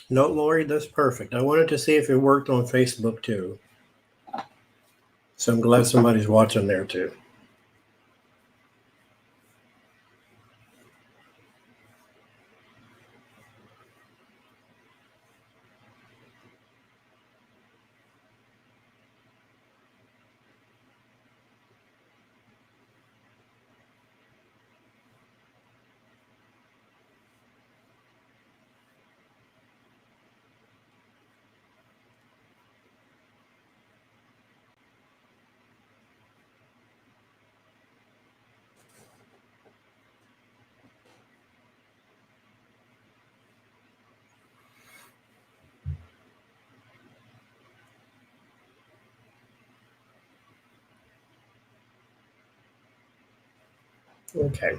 No, Lori, that's perfect. I wanted to see if it worked on Facebook too. So I'm glad somebody's watching there too. Okay.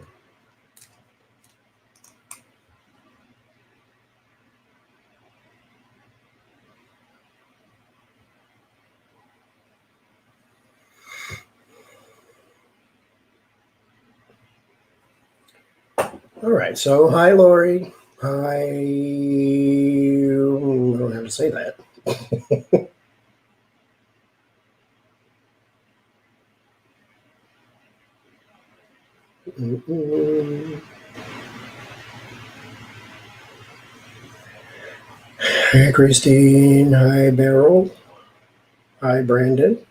All right. So, hi, Lori. Hi. I don't know how to say that. Hi, Christine. Hi, Beryl. Hi, Brandon.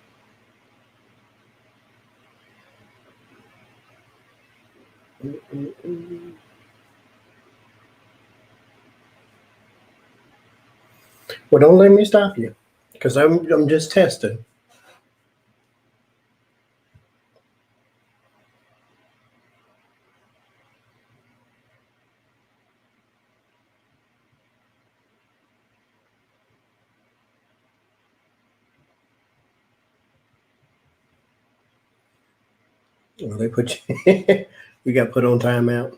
Well, don't let me stop you, because I'm just testing. Well, they put you. You got put on timeout.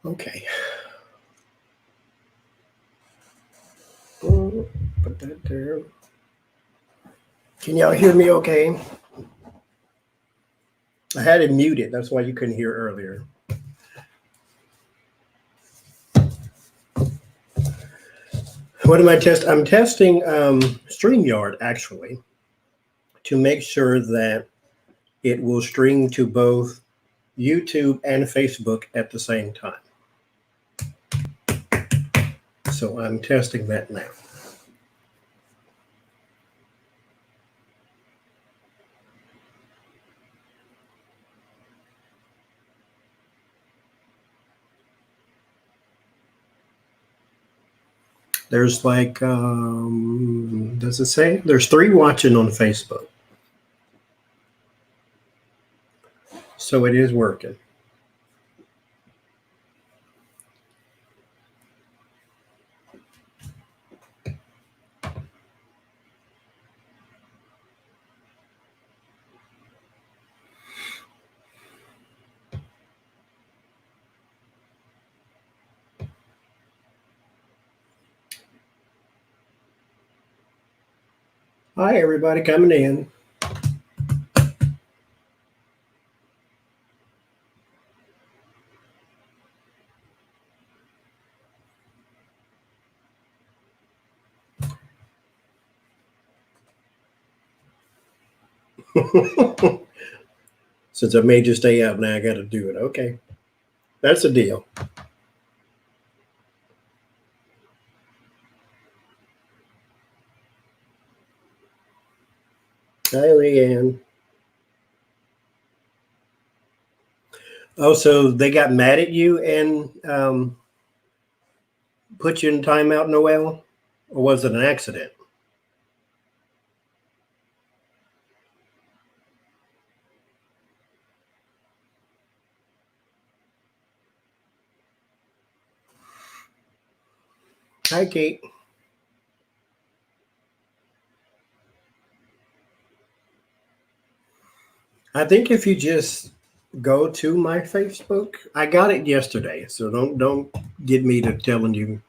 Okay. Put that there. Can y'all hear me okay? I had it muted. That's why you couldn't hear earlier. What am I testing? I'm testing StreamYard actually to make sure that it will stream to both YouTube and Facebook at the same time. So I'm testing that now. There's like, does it say? There's 3 watching on Facebook. So it is working. Hi, everybody coming in. Since I made you stay up, now I got to do it. Okay. That's a deal. Hi, Leanne. Oh, so they got mad at you and put you in timeout, Noel? Or was it an accident? Hi, Kate. I think if you just go to my Facebook, I got it yesterday, so don't get me to telling you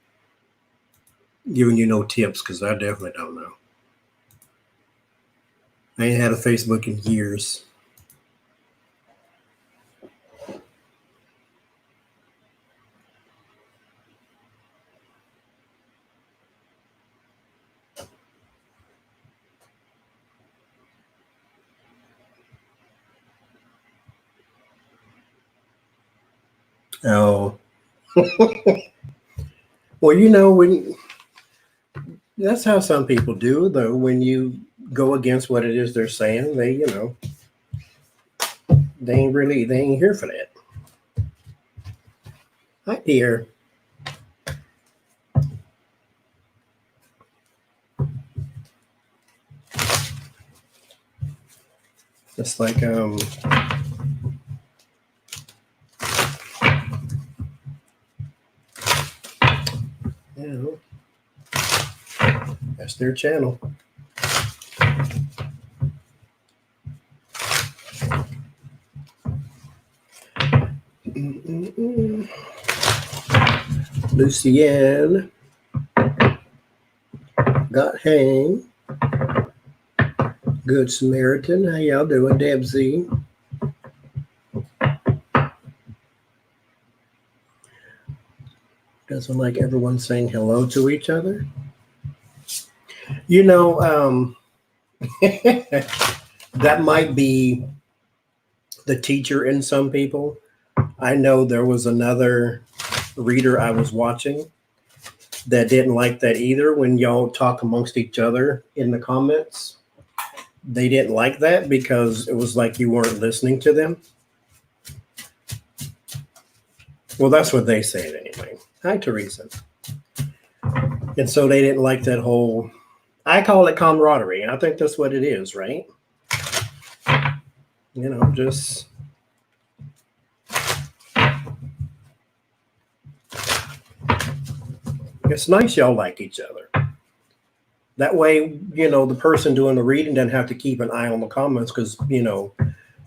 giving you no tips because I definitely don't know. I ain't had a Facebook in years. Oh, well, when that's how some people do, though. When you go against what it is they're saying, they ain't here for that. Hi, dear. It's like you know, that's their channel. Lucienne got hang. Good Samaritan. How y'all doing, Debsy? Doesn't like everyone saying hello to each other. That might be the teacher in some people. I know there was another reader I was watching that didn't like that either when y'all talk amongst each other in the comments. They didn't like that because it was like you weren't listening to them. Well, that's what they said anyway. Hi, Teresa. And so they didn't like that whole, I call it camaraderie. And I think that's what it is, right? Just it's nice y'all like each other. That way, the person doing the reading doesn't have to keep an eye on the comments because,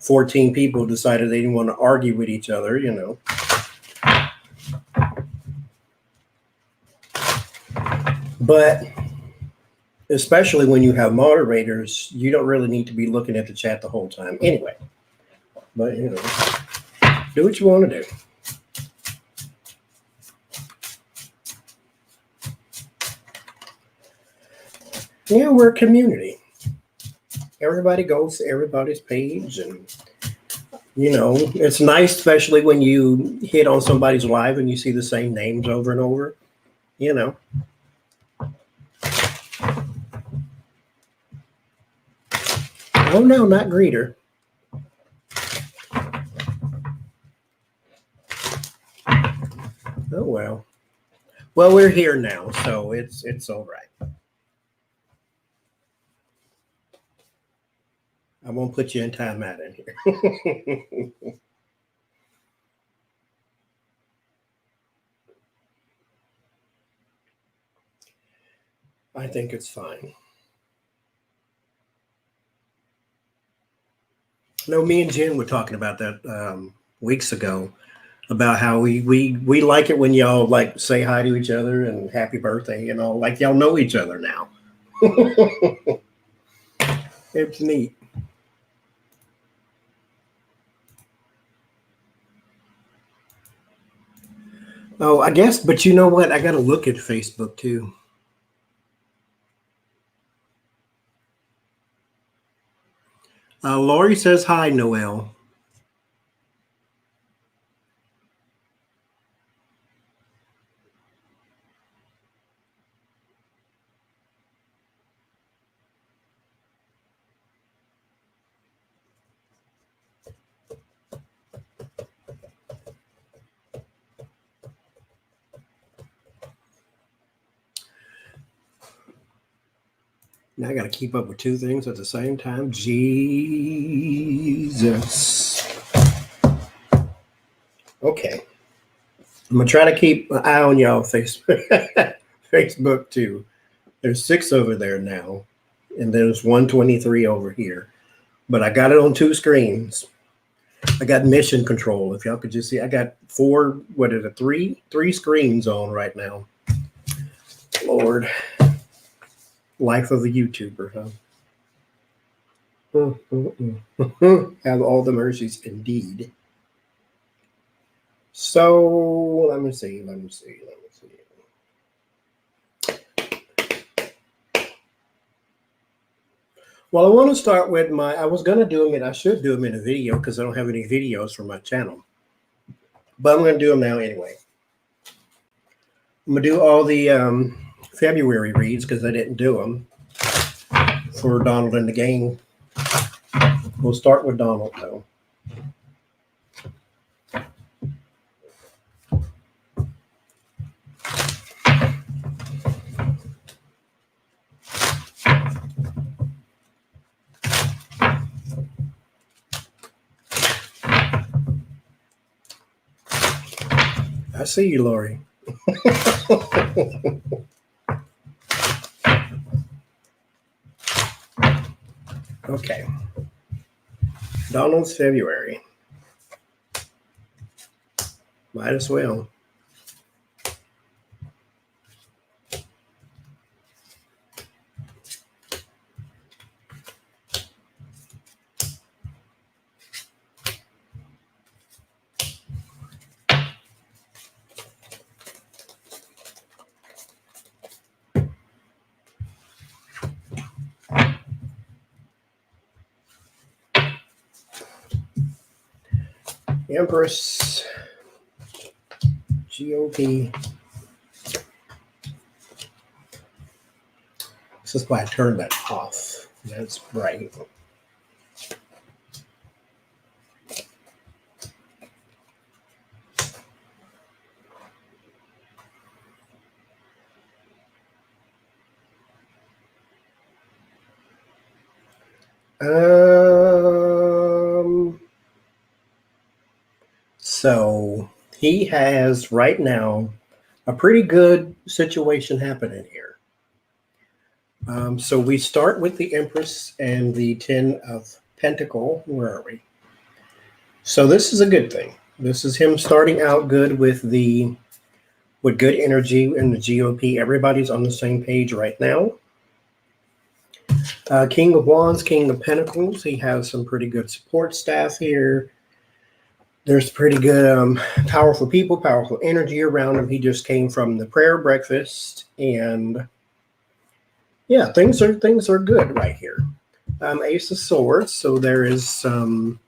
14 people decided they didn't want to argue with each other, But especially when you have moderators, you don't really need to be looking at the chat the whole time anyway. But, do what you want to do. Yeah, we're a community. Everybody goes to everybody's page, and it's nice, especially when you hit on somebody's live and you see the same names over and over. Oh no, not greeter. Oh well. Well, we're here now, so it's all right. I won't put you in timeout in here. I think it's fine. No, me and Jen were talking about that weeks ago about how we like it when y'all like say hi to each other and happy birthday, like y'all know each other now. It's neat. Oh, I guess, but you know what? I got to look at Facebook too. Lori says hi, Noel. Now I got to keep up with two things at the same time. Jesus. Okay. I'm going to try to keep an eye on y'all Facebook, Facebook too. There's 6 over there now, and there's 123 over here. but I got it on 2 screens. I got mission control. If y'all could just see, I got 4, what is it, 3 screens on right now. Lord, life of a YouTuber, huh? Have all the mercies indeed. So let me see. Well, I want to start with I was going to do them, I should do them in a video because I don't have any videos for my channel. But I'm going to do them now anyway. I'm going to do all the February reads because I didn't do them for Donald and the Gang. We'll start with Donald, though. I see you, Lori. Okay. Donald's February. Might as well. Empress, GOP. This is why I turned that off. That's bright. So he has right now a pretty good situation happening here. So we start with the Empress and the 10 of Pentacle. Where are we? So this is a good thing. This is him starting out good with good energy in the GOP. Everybody's on the same page right now. King of Wands, King of Pentacles. He has some pretty good support staff here. There's pretty good, powerful people, powerful energy around him. He just came from the prayer breakfast, and yeah, things are good right here. Ace of Swords. So there is some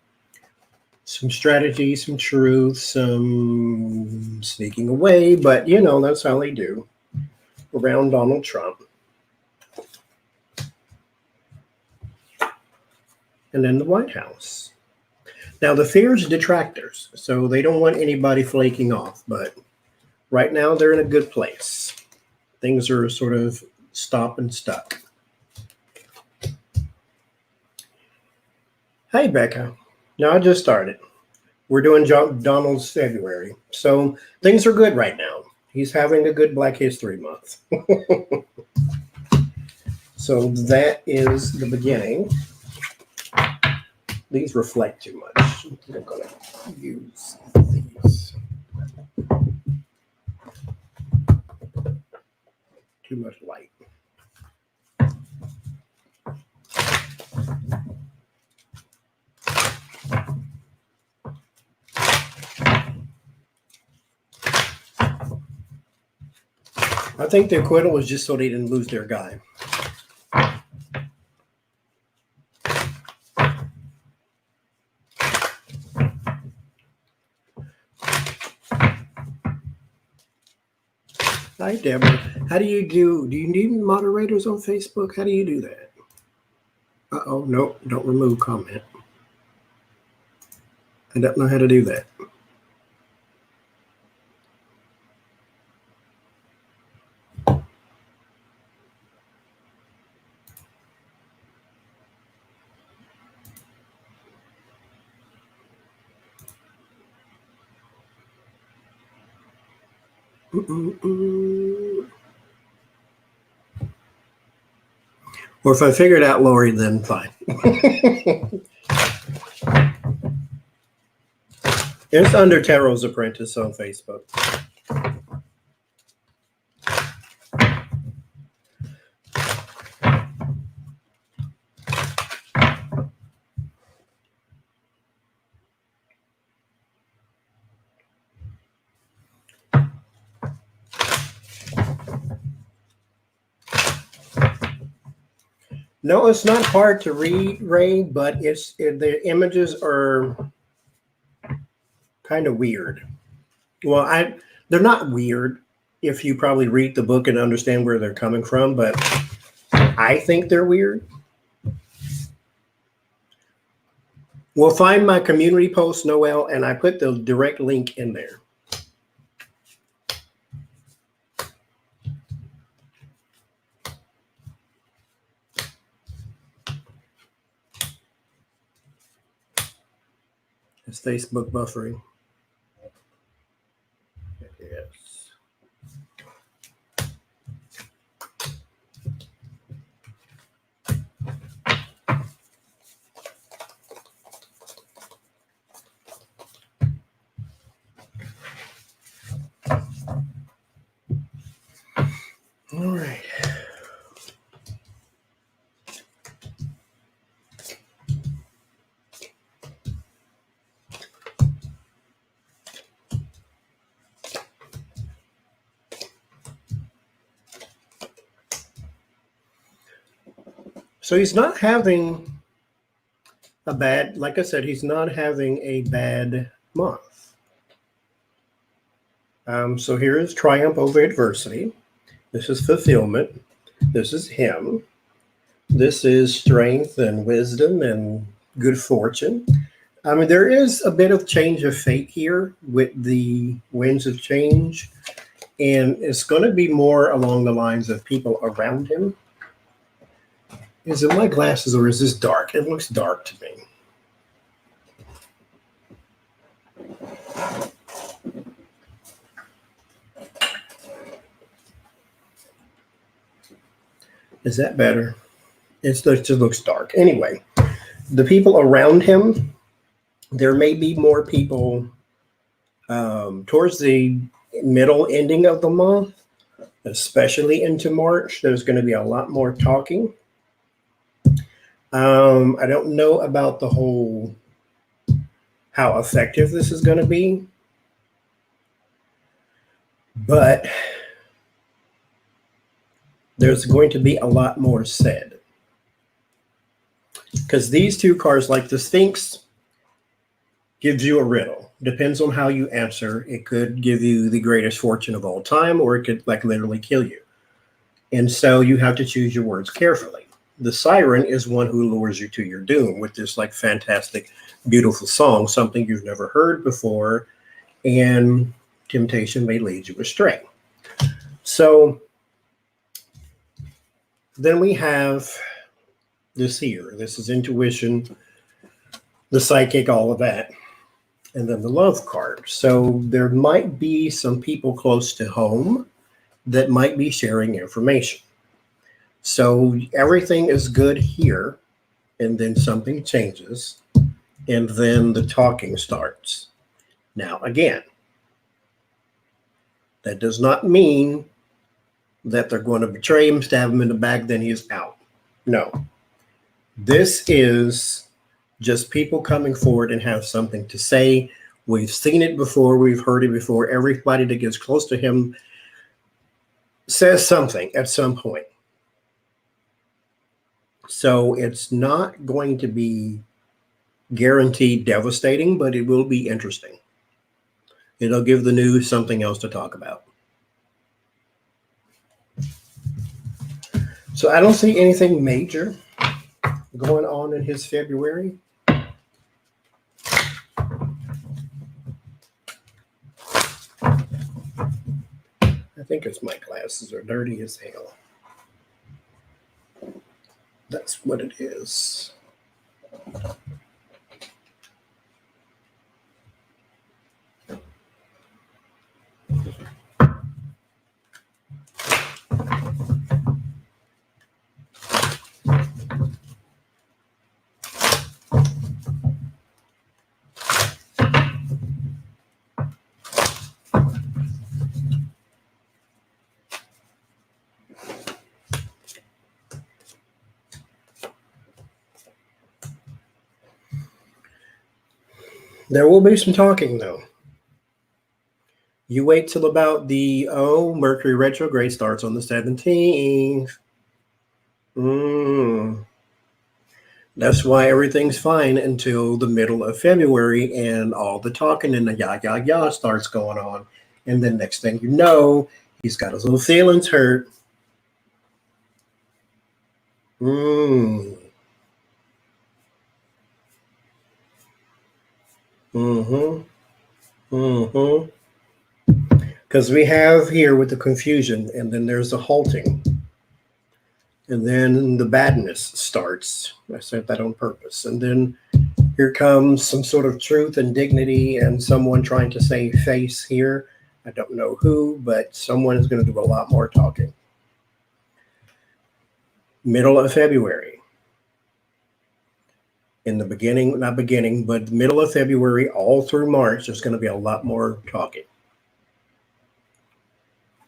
strategy, some truth, some sneaking away, but that's how they do around Donald Trump. And then the White House. Now, the fear's detractors, so they don't want anybody flaking off, but right now they're in a good place. Things are sort of stop and stuck. Hey, Becca. No, I just started. We're doing Donald's February, so things are good right now. He's having a good Black History Month. So that is the beginning. These reflect too much. I'm going to use these. Too much light. I think the acquittal was just so they didn't lose their guy. Hi, Deborah. How do you need moderators on Facebook? How do you do that? Uh-oh, no, don't remove comment. I don't know how to do that. Or if I figure it out, Lori, then fine. It's under Tarot's Apprentice on Facebook. No, it's not hard to read, Ray, but the images are kind of weird. Well, they're not weird if you probably read the book and understand where they're coming from, but I think they're weird. We'll find my community post, Noel, and I put the direct link in there. It's Facebook buffering. Yes. All right. So he's not having a bad, like I said, he's not having a bad month. So here is triumph over adversity. This is fulfillment. This is him. This is strength and wisdom and good fortune. I mean, there is a bit of change of fate here with the winds of change. And it's going to be more along the lines of people around him. Is it my glasses or is this dark? It looks dark to me. Is that better? It just looks dark. Anyway, the people around him, there may be more people towards the middle ending of the month, especially into March. There's going to be a lot more talking. I don't know about the whole how effective this is going to be, but there's going to be a lot more said. Because these two cards, like the Sphinx, gives you a riddle. Depends on how you answer. It could give you the greatest fortune of all time, or it could like literally kill you. And so you have to choose your words carefully. The Siren is one who lures you to your doom with this like fantastic, beautiful song, something you've never heard before, and temptation may lead you astray. So then we have this here. This is intuition, the psychic, all of that. And then the love card. So there might be some people close to home that might be sharing information. So everything is good here, and then something changes, and then the talking starts. Now, again, that does not mean that they're going to betray him, stab him in the back, then he's out. No. This is just people coming forward and have something to say. We've seen it before. We've heard it before. Everybody that gets close to him says something at some point. So it's not going to be guaranteed devastating, but it will be interesting. It'll give the news something else to talk about. So I don't see anything major going on in his February. I think it's my glasses are dirty as hell. That's what it is. There will be some talking, though. You wait till about Mercury retrograde starts on the 17th. That's why everything's fine until the middle of February and all the talking and the yah starts going on. And then next thing you know, he's got his little feelings hurt. Because we have here with the confusion, and then there's the halting. And then the badness starts. I said that on purpose. And then here comes some sort of truth and dignity and someone trying to save face here. I don't know who, but someone is going to do a lot more talking. Middle of February. In the beginning, not beginning, but middle of February, all through March, there's going to be a lot more talking.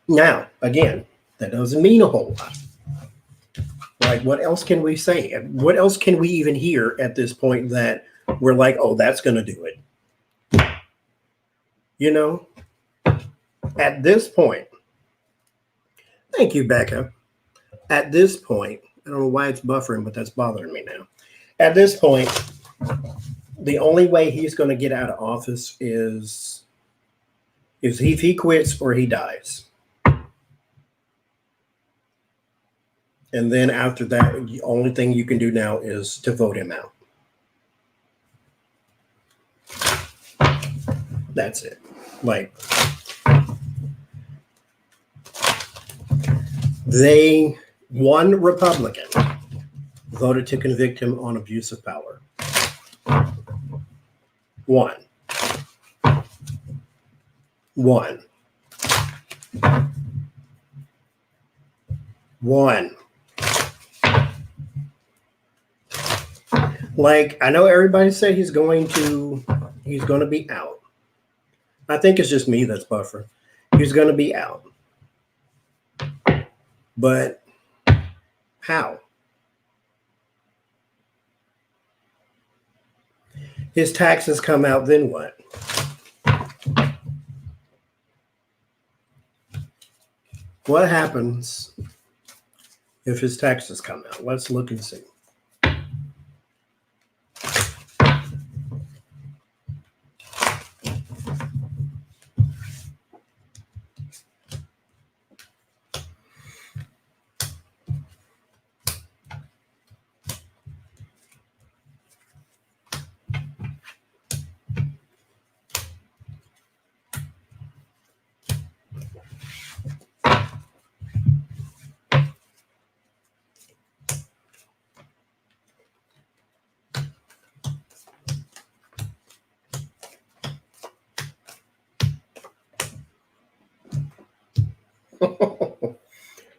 Now, again, that doesn't mean a whole lot. Like, what else can we say? What else can we even hear at this point that we're like, oh, that's going to do it? You know, at this point, thank you, Becca. At this point, I don't know why it's buffering, but that's bothering me now. At this point, the only way he's going to get out of office is if he quits or he dies. And then after that, the only thing you can do now is to vote him out. That's it. Like, one Republican voted to convict him on abuse of power. One. Like, I know everybody said he's going to be out. I think it's just me that's buffering. He's going to be out. But how? His taxes come out, then what? What happens if his taxes come out? Let's look and see.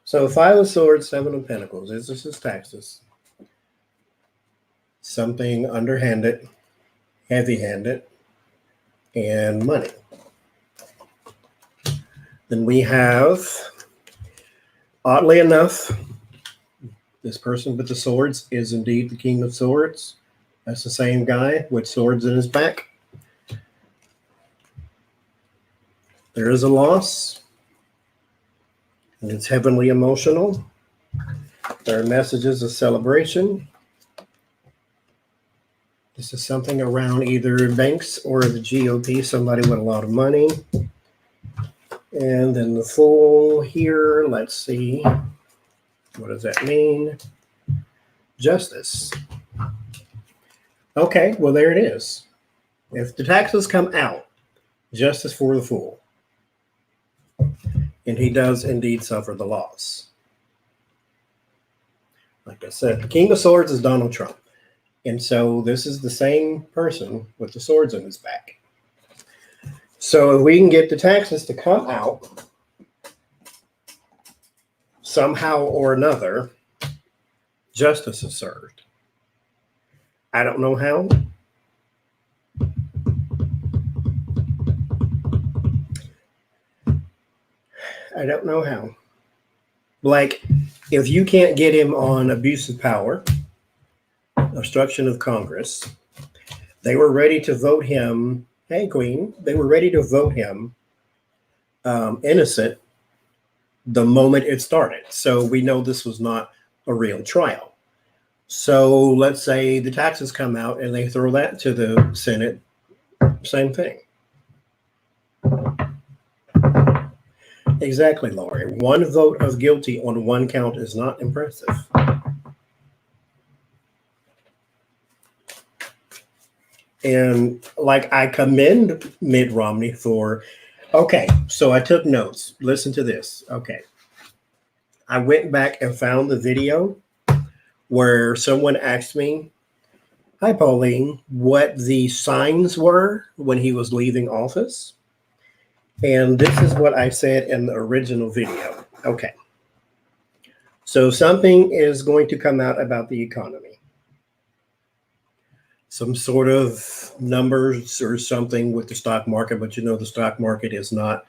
So 5 of Swords, 7 of Pentacles. This is his taxes. Something underhanded, heavy-handed, and money. Then we have, oddly enough, this person with the swords is indeed the King of Swords. That's the same guy with swords in his back. There is a loss. And it's heavenly emotional. There are messages of celebration. This is something around either banks or the GOP, somebody with a lot of money. And then the Fool here, let's see. What does that mean? Justice. Okay, well, there it is. If the taxes come out, justice for the Fool. And he does indeed suffer the loss. Like I said, the King of Swords is Donald Trump. And so this is the same person with the swords in his back. So if we can get the taxes to come out somehow or another, justice is served. I don't know how. I don't know how. Like, if you can't get him on abuse of power, obstruction of Congress, They were ready to vote him. Hey, Queen. They were ready to vote him innocent the moment it started. So we know this was not a real trial. So let's say the taxes come out and they throw that to the Senate. Same thing. Exactly, Laurie. One vote of guilty on one count is not impressive. And like, I commend Mitt Romney for, okay, so I took notes. Listen to this. Okay. I went back and found the video where someone asked me, hi, Pauline, what the signs were when he was leaving office. And this is what I said in the original video. Okay. So something is going to come out about the economy. Some sort of numbers or something with the stock market, but you know the stock market is not,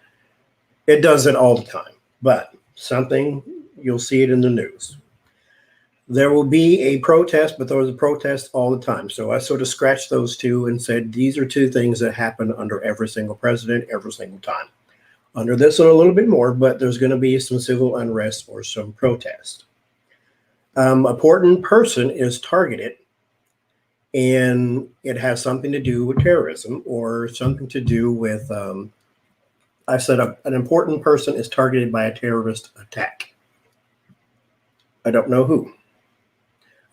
it does it all the time. But something, you'll see it in the news. There will be a protest, but there was a protest all the time. So I sort of scratched those two and said, these are two things that happen under every single president, every single time. Under this one, a little bit more, but there's going to be some civil unrest or some protest. A important person is targeted, and it has something to do with terrorism or something to do with, I said an important person is targeted by a terrorist attack. I don't know who.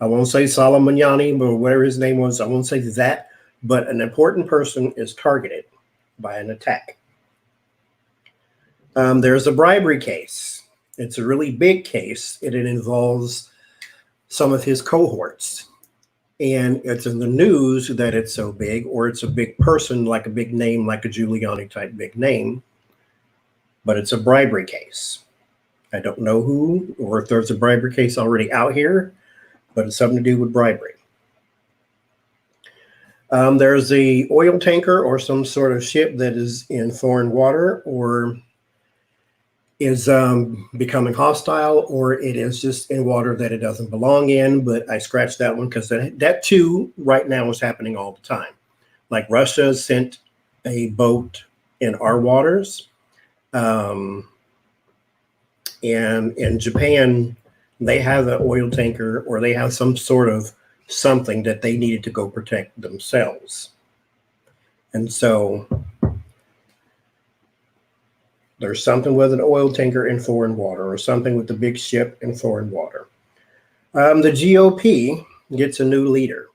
I won't say Soleimani or whatever his name was. I won't say that, but an important person is targeted by an attack. There's a bribery case. It's a really big case, and it involves some of his cohorts. And it's in the news that it's so big, or it's a big person, like a big name, like a Giuliani type big name, but it's a bribery case. I don't know who, or if there's a bribery case already out here, but it's something to do with bribery. There's the oil tanker or some sort of ship that is in foreign water or is becoming hostile, or it is just in water that it doesn't belong in. But I scratched that one because that too right now is happening all the time. Like Russia sent a boat in our waters. And in Japan, they have an oil tanker, or they have some sort of something that they needed to go protect themselves. And so there's something with an oil tanker in foreign water, or something with the big ship in foreign water. The GOP gets a new leader.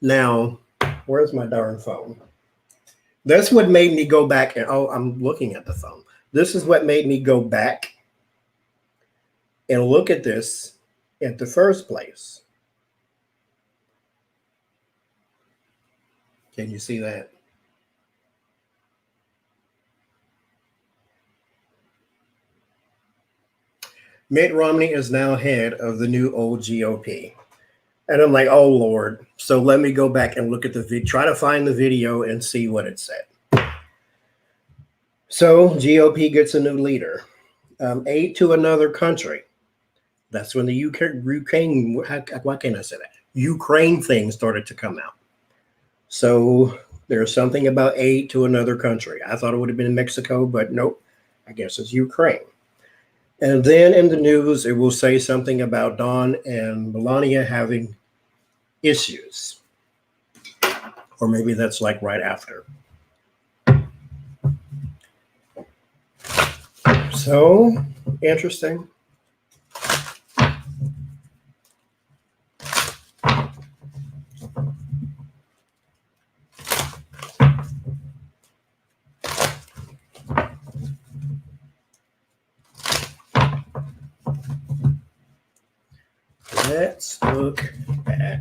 Now, where's my darn phone? That's what made me go back and, oh, I'm looking at the phone. This is what made me go back and look at this in the first place. Can you see that? Mitt Romney is now head of the new old GOP. And I'm like, oh, Lord. So let me go back and look at the video, try to find the video and see what it said. So GOP gets a new leader. Aid to another country. That's when the Ukraine, why can't I say that? Ukraine thing started to come out. So there's something about aid to another country. I thought it would have been Mexico, but nope. I guess it's Ukraine. And then in the news, it will say something about Don and Melania having issues. Or maybe that's like right after. So, interesting. Let's look at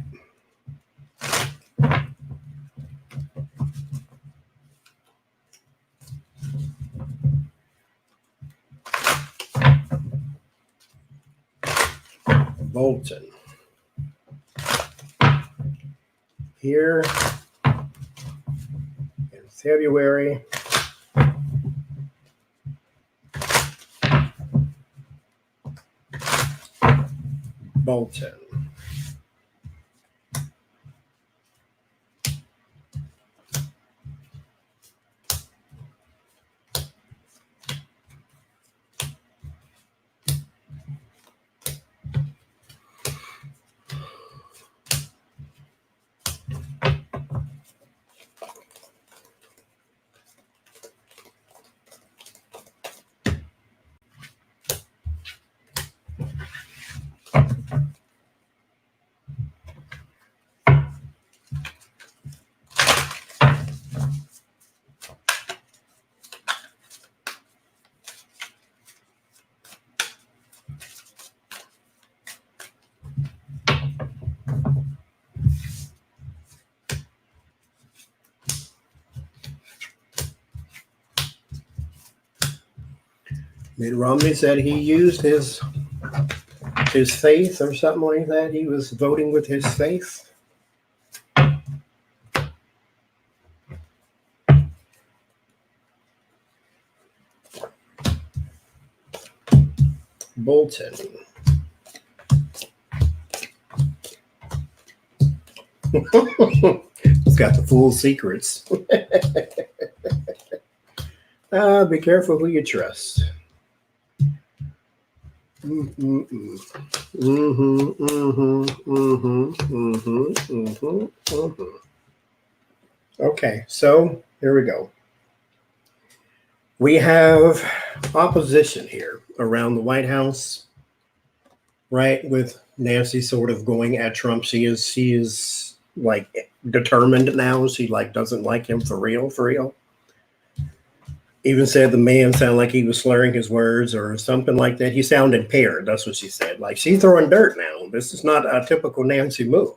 Bolton. Here in February, Bolton. Mitt Romney said he used his faith or something like that. He was voting with his faith. Bolton. He's got the full secrets. Be careful who you trust. Okay, so here we go. We have opposition here around the White House, right? With Nancy sort of going at Trump. She is like determined now. She like doesn't like him for real. Even said the man sounded like he was slurring his words or something like that. He sounded impaired. That's what she said. Like, she's throwing dirt now. This is not a typical Nancy move.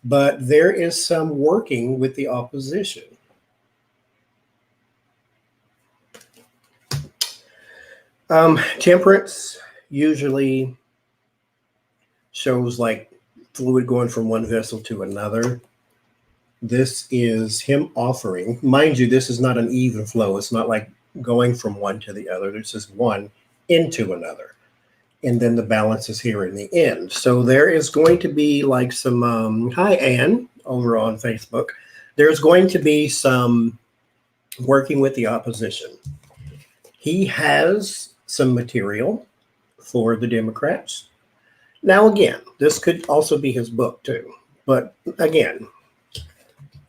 But there is some working with the opposition. Temperance usually shows like fluid going from one vessel to another. This is him offering. Mind you, this is not an even flow. It's not like going from one to the other. This is one into another. And then the balance is here in the end. So there is going to be like some, hi, Ann, over on Facebook. There's going to be some working with the opposition. He has some material for the Democrats. Now, again, this could also be his book too. But again,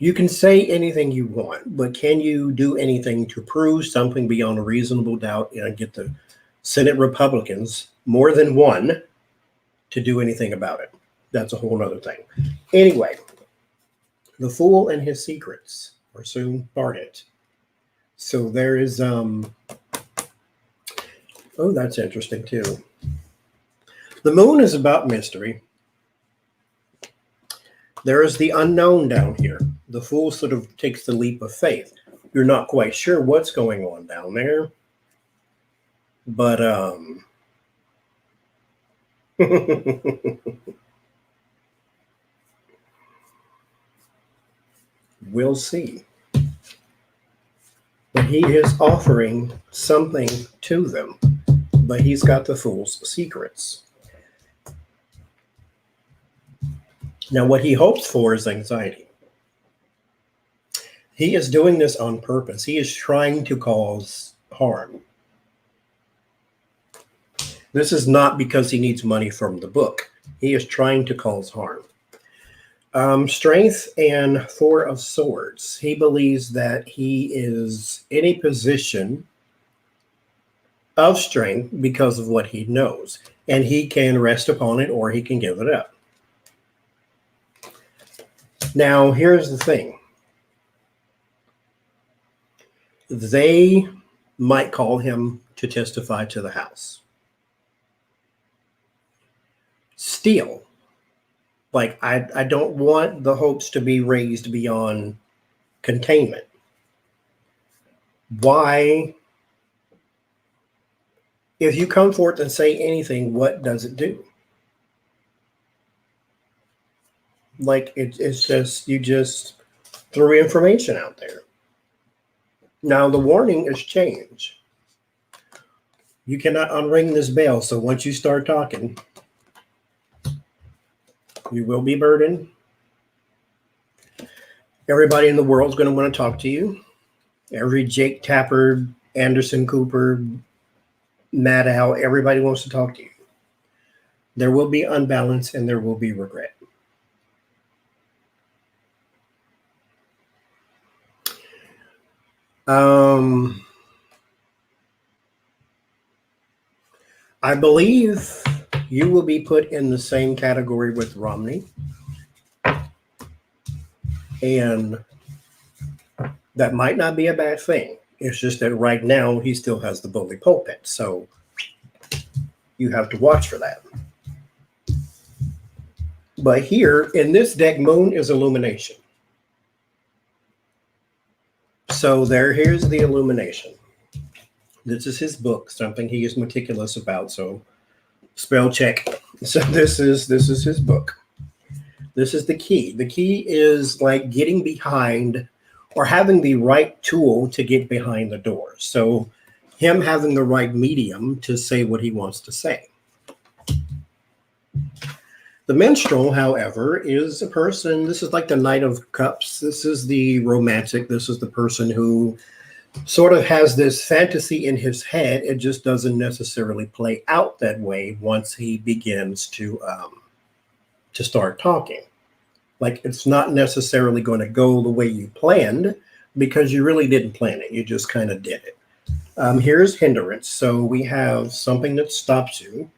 you can say anything you want, but can you do anything to prove something beyond a reasonable doubt and get the Senate Republicans, more than one, to do anything about it? That's a whole other thing. Anyway, the fool and his secrets are soon parted. So there is, oh, that's interesting too. The moon is about mystery. There is the unknown down here. The fool sort of takes the leap of faith. You're not quite sure what's going on down there. But we'll see. But he is offering something to them. But he's got the fool's secrets. Now, what he hopes for is anxiety. He is doing this on purpose. He is trying to cause harm. This is not because he needs money from the book. He is trying to cause harm. Strength and Four of Swords. He believes that he is in a position of strength because of what he knows. And he can rest upon it or he can give it up. Now, here's the thing. They might call him to testify to the House. Still, like, I don't want the hopes to be raised beyond containment. Why? If you come forth and say anything, what does it do? Like, it's just, you just threw information out there. Now, the warning is change. You cannot unring this bell. So once you start talking, you will be burdened. Everybody in the world is going to want to talk to you. Every Jake Tapper, Anderson Cooper, Matt Al, everybody wants to talk to you. There will be unbalance and there will be regret. I believe you will be put in the same category with Romney. And that might not be a bad thing. It's just that right now he still has the bully pulpit. So you have to watch for that. But here in this deck, moon is illumination. So here's the illumination. This is his book, something he is meticulous about. So spell check. So this is his book. This is the key. The key is like getting behind or having the right tool to get behind the door. So him having the right medium to say what he wants to say. The minstrel, however, is a person, this is like the Knight of Cups. This is the romantic. This is the person who sort of has this fantasy in his head. It just doesn't necessarily play out that way once he begins to start talking. Like it's not necessarily going to go the way you planned because you really didn't plan it. You just kind of did it. Here's hindrance. So we have something that stops you.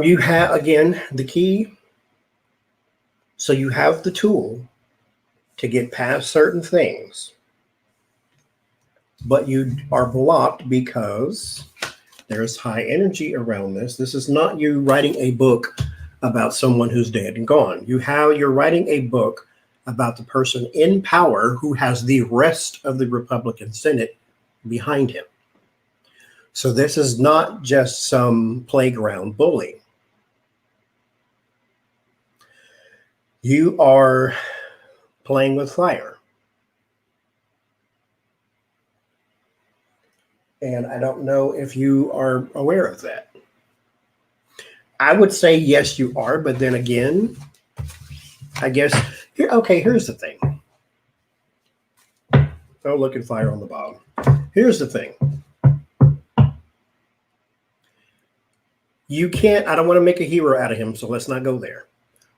You have, again, the key. So you have the tool to get past certain things, but you are blocked because there's high energy around this. This is not you writing a book about someone who's dead and gone. You're writing a book about the person in power who has the rest of the Republican Senate behind him. So this is not just some playground bully. You are playing with fire. And I don't know if you are aware of that. I would say yes, you are, but then again, I guess, here's the thing. Oh, look at fire on the bottom. Here's the thing. You can't, I don't want to make a hero out of him, so let's not go there.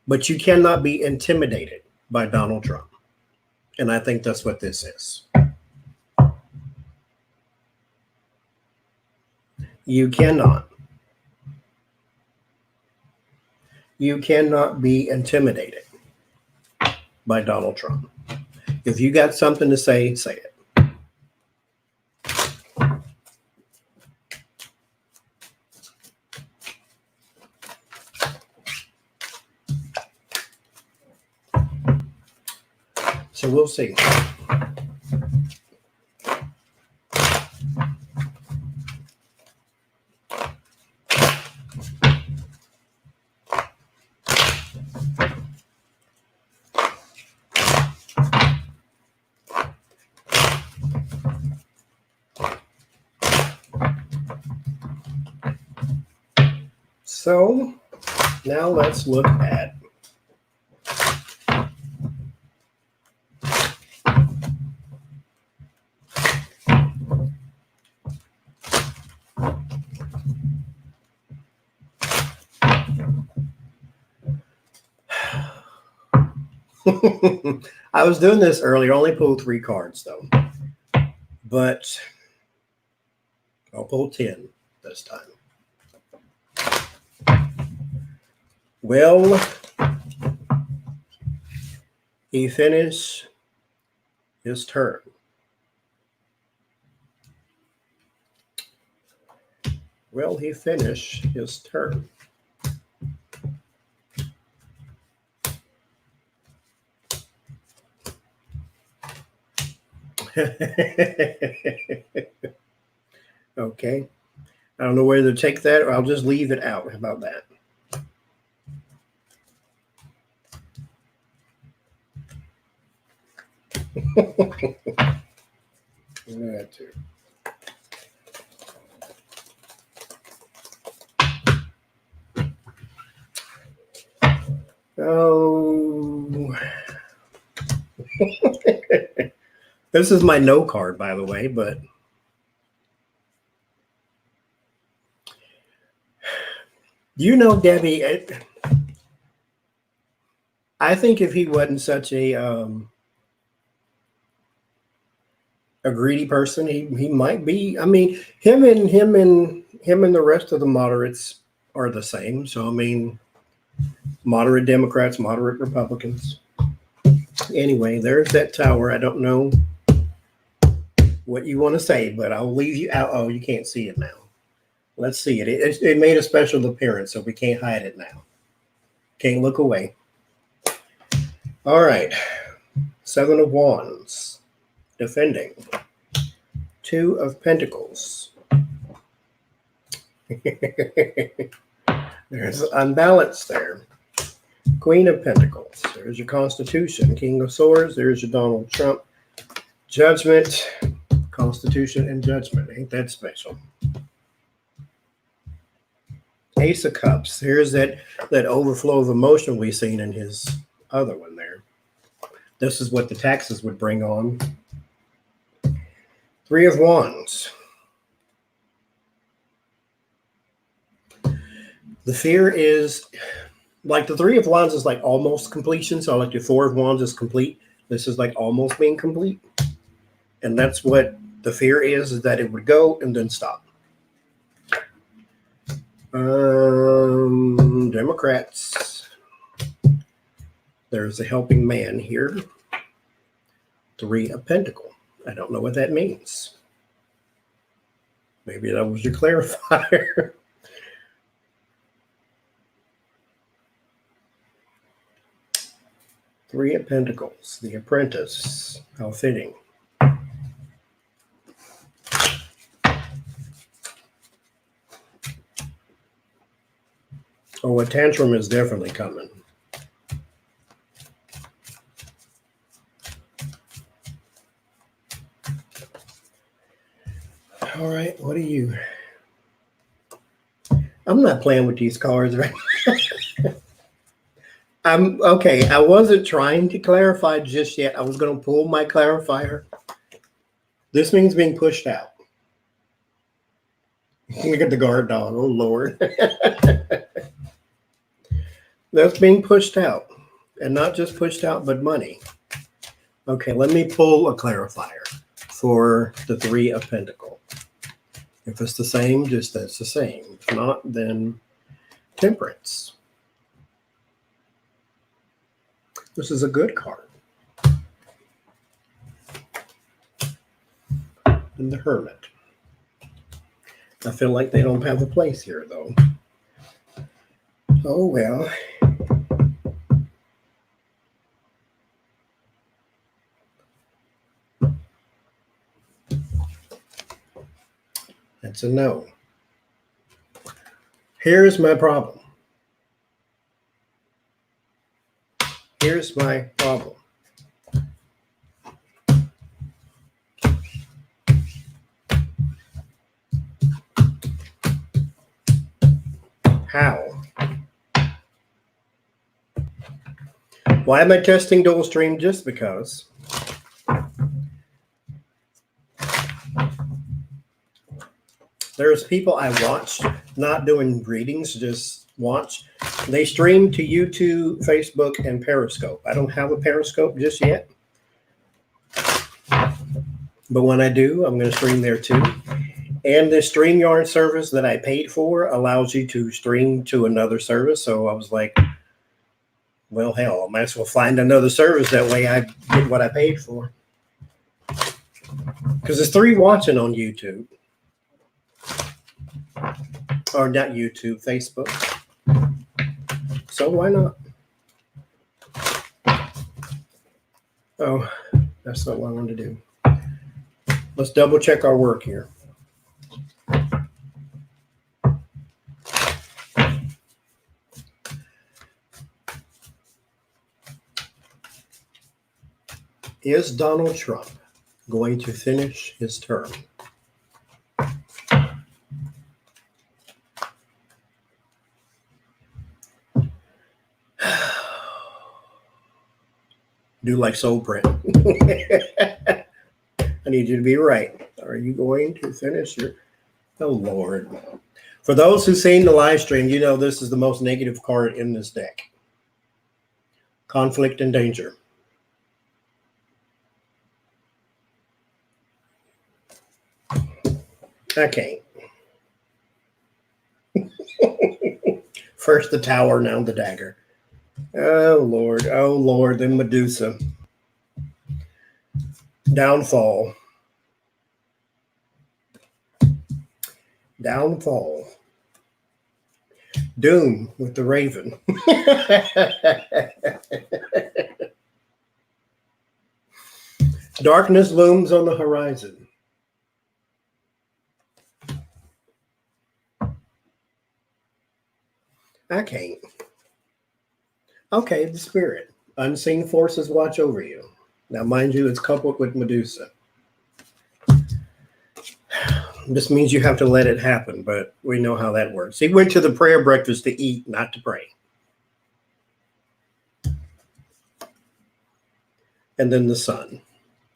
But you cannot be intimidated by Donald Trump. And I think that's what this is. You cannot. You cannot be intimidated by Donald Trump. If you got something to say, say it. So we'll see. So now let's look at I was doing this earlier, only pulled 3 cards though, but I'll pull 10 this time. Will he finish his turn? Will he finish his turn? Okay. I don't know whether to take that or I'll just leave it out. How about that? That too. Oh. This is my no card, by the way, but you know, Debbie, I think if he wasn't such a greedy person, he might be. I mean, him and the rest of the moderates are the same. So I mean, moderate Democrats, moderate Republicans. Anyway, there's that tower. I don't know what you want to say, but I'll leave you out. Oh, you can't see it now. Let's see it. It made a special appearance, so we can't hide it now. Can't look away. All right. 7 of Wands. Defending. Two of Pentacles. There's unbalance there. Queen of Pentacles. There's your Constitution. King of Swords. There's your Donald Trump. Judgment. Constitution and Judgment. Ain't that special? Ace of Cups. Here's that overflow of emotion we've seen in his other one there. This is what the taxes would bring on. Three of Wands. The fear is, like the Three of Wands is like almost completion. So like the Four of Wands is complete. This is like almost being complete. And that's what the fear is that it would go and then stop. Democrats. There's a helping man here. Three of Pentacles. I don't know what that means. Maybe that was your clarifier. Three of Pentacles. The Apprentice. How fitting. Oh, a tantrum is definitely coming. All right, what are you? I'm not playing with these cards right now. I'm okay. I wasn't trying to clarify just yet. I was going to pull my clarifier. This means being pushed out. Look at the guard dog. Oh, Lord. That's being pushed out. And not just pushed out, but money. Okay, let me pull a clarifier for the Three of Pentacles. If it's the same, just that's the same. If not, then Temperance. This is a good card. And the Hermit. I feel like they don't have a place here, though. Oh, well. That's a no. Here's my problem. Here's my problem. How? Why am I testing dual stream? Just because. There's people I watched, not doing readings, just watch. They stream to YouTube, Facebook, and Periscope. I don't have a Periscope just yet. But when I do, I'm going to stream there too. And the StreamYard service that I paid for allows you to stream to another service. So I was like, well, hell, I might as well find another service. That way I get what I paid for. Because there's 3 watching on YouTube. Or not YouTube, Facebook. So why not? Oh, that's not what I wanted to do. Let's double check our work here. Is Donald Trump going to finish his term? Do like soul print. I need you to be right. Are you going to finish your... Oh, Lord. For those who've seen the live stream, you know this is the most negative card in this deck. Conflict and danger. I can't. First the tower, now the dagger. Oh, Lord. Oh, Lord. Then Medusa. Downfall. Downfall. Doom with the raven. Darkness looms on the horizon. I can't. Okay, the spirit. Unseen forces watch over you. Now, mind you, it's coupled with Medusa. This means you have to let it happen, but we know how that works. He went to the prayer breakfast to eat, not to pray. And then the sun,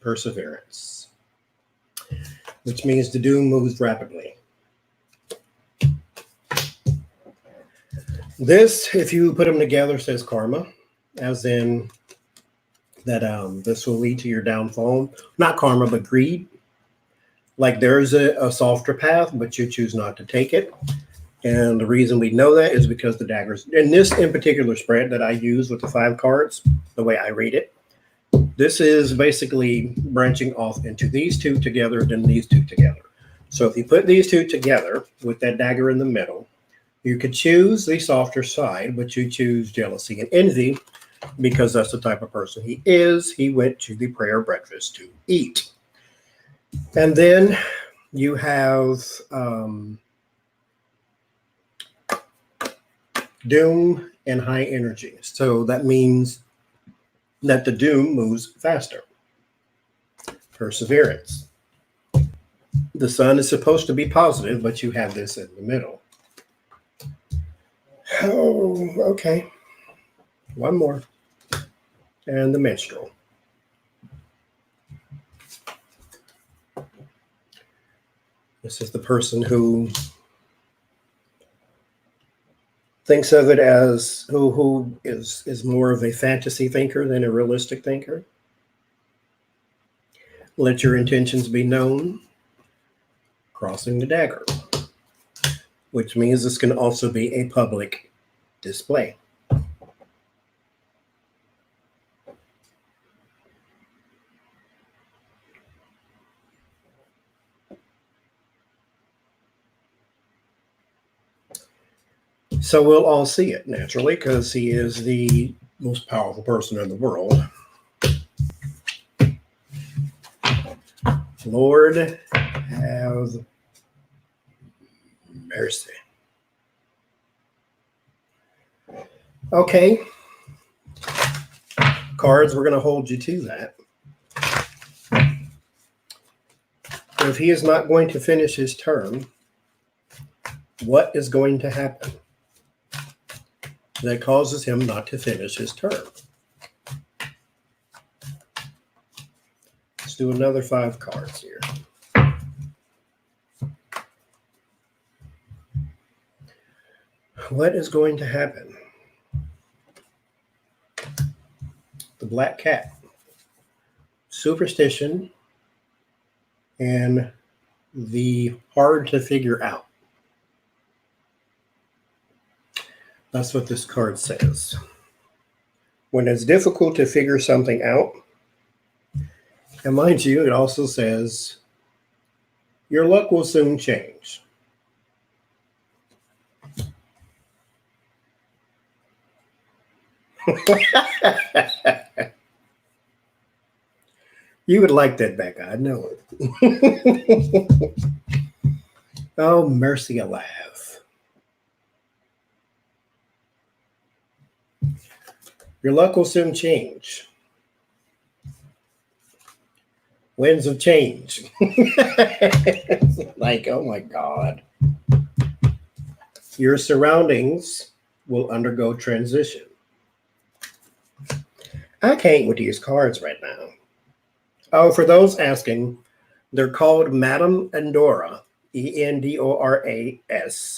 perseverance, which means the doom moves rapidly. This, if you put them together, says karma, as in that this will lead to your downfall. Not karma, but greed. Like there's a softer path, but you choose not to take it. And the reason we know that is because the daggers, in this in particular spread that I use with the 5 cards, the way I read it, this is basically branching off into these 2 together, then these 2 together. So if you put these 2 together with that dagger in the middle, you could choose the softer side, but you choose jealousy and envy because that's the type of person he is. He went to the prayer breakfast to eat. And then you have doom and high energy. So that means that the doom moves faster. Perseverance. The sun is supposed to be positive, but you have this in the middle. Oh, okay. One more. And the minstrel. This is the person who thinks of it as who is more of a fantasy thinker than a realistic thinker. Let your intentions be known. Crossing the dagger, which means this can also be a public display. So we'll all see it naturally because he is the most powerful person in the world. Lord, have mercy. Okay. Cards, we're going to hold you to that. If he is not going to finish his term, what is going to happen that causes him not to finish his term? Let's do another 5 cards here. What is going to happen? The black cat. Superstition and the hard to figure out. That's what this card says. When it's difficult to figure something out, and mind you, it also says your luck will soon change. You would like that, Becca. I know it. Oh, mercy alive. Your luck will soon change. Winds of change. Like, oh my God. Your surroundings will undergo transition. I can't with these cards right now. Oh, for those asking, they're called Madame Endora, Endoras,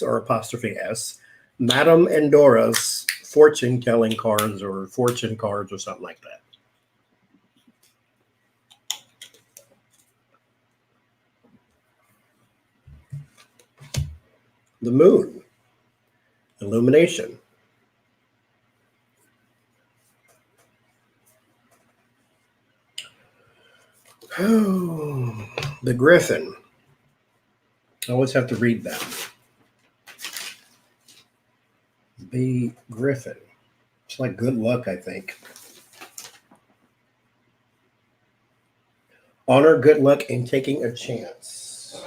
or apostrophe S. Madame Endora's fortune telling cards or fortune cards or something like that. The moon, illumination. Oh, the griffin. I always have to read that. The griffin. It's like good luck, I think. Honor good luck in taking a chance.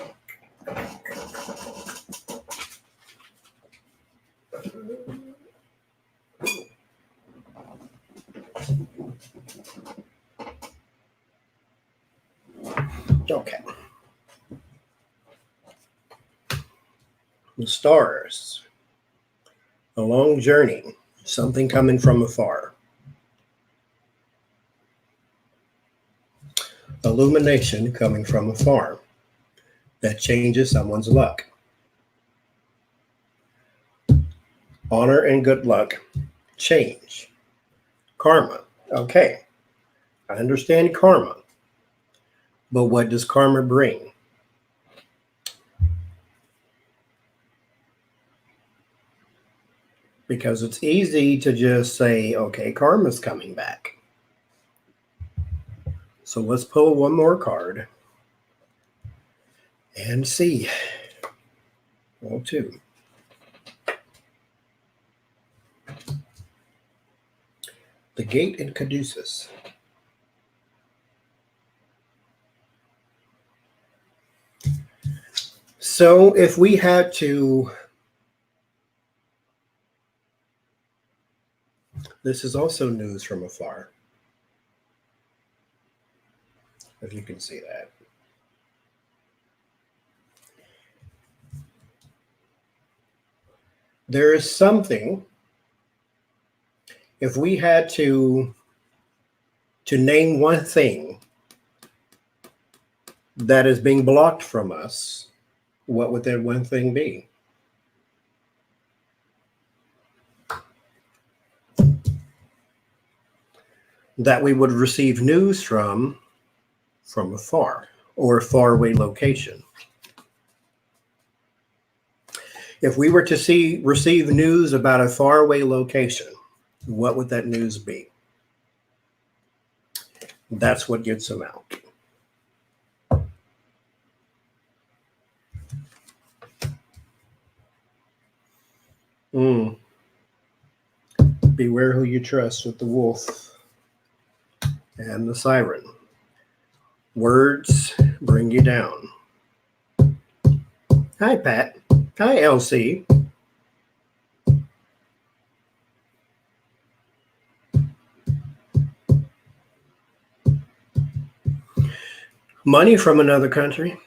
Okay. The stars. A long journey. Something coming from afar. Illumination coming from afar. That changes someone's luck. Honor and good luck. Change. Karma. Okay. I understand karma. But what does karma bring? Because it's easy to just say, okay, karma's coming back. So let's pull one more card and see. Well, two. The gate in Caduceus. So if we had to, this is also news from afar, if you can see that. There is something, if we had to name one thing that is being blocked from us, what would that one thing be? That we would receive news from afar or a faraway location. If we were to receive news about a faraway location, what would that news be? That's what gets them out. Beware who you trust with the wolf and the siren. Words bring you down. Hi, Pat. Hi, Elsie. Money from another country.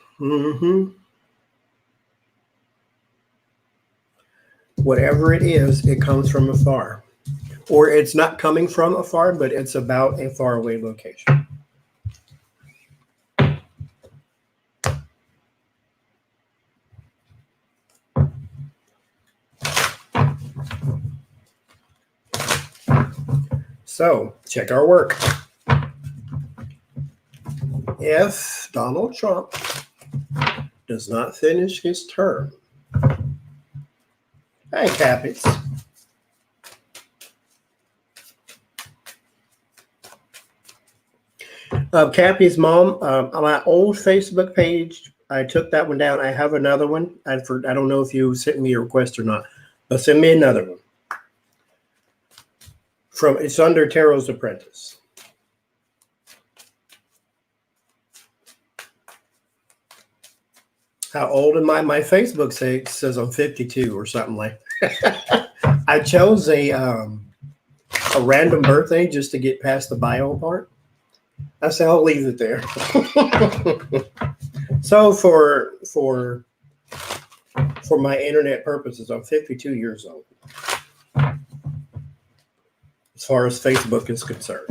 Whatever it is, it comes from afar. Or it's not coming from afar, but it's about a faraway location. So, check our work. If Donald Trump does not finish his term. Hi, Cappies. Cappy's mom, on my old Facebook page, I took that one down. I have another one. I don't know if you sent me a request or not, but send me another one. It's under Tarot's Apprentice. How old am I? My Facebook says I'm 52 or something like that. I chose a random birthday just to get past the bio part. I said I'll leave it there. So for my internet purposes, I'm 52 years old. As far as Facebook is concerned.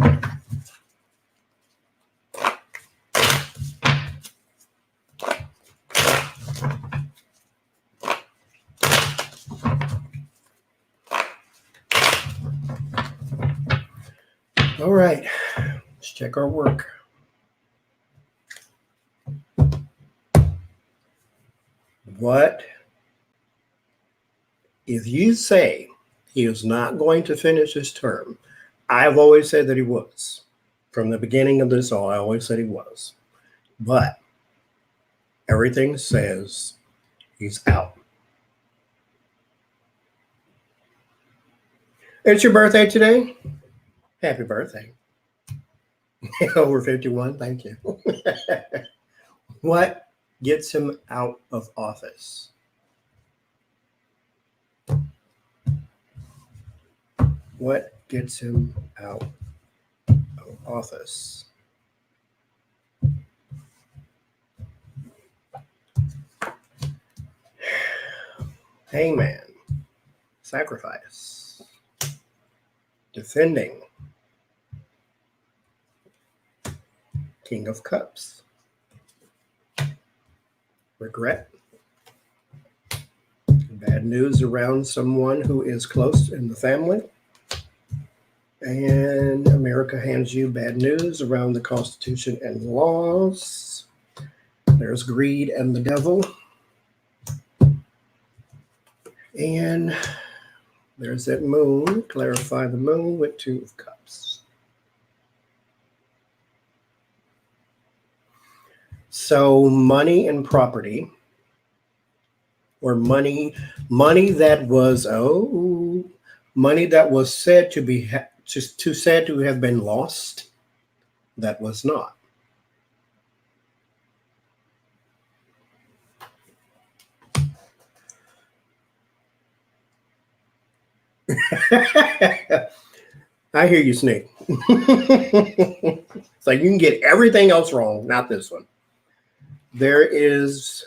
All right, let's check our work. What if you say he is not going to finish his term? I've always said that he was. From the beginning of this all, I always said he was. But everything says he's out. It's your birthday today? Happy birthday. Over 51, thank you. What gets him out of office? What gets him out of office? Hangman, sacrifice, defending, King of Cups, regret, bad news around someone who is close in the family, and America hands you bad news around the Constitution and laws. There's greed and the devil. And there's that moon. Clarify the moon with Two of Cups. So money and property, or money that was money that was said to be just too sad to have been lost, that was not. I hear you, Snake. It's like you can get everything else wrong, not this one. There is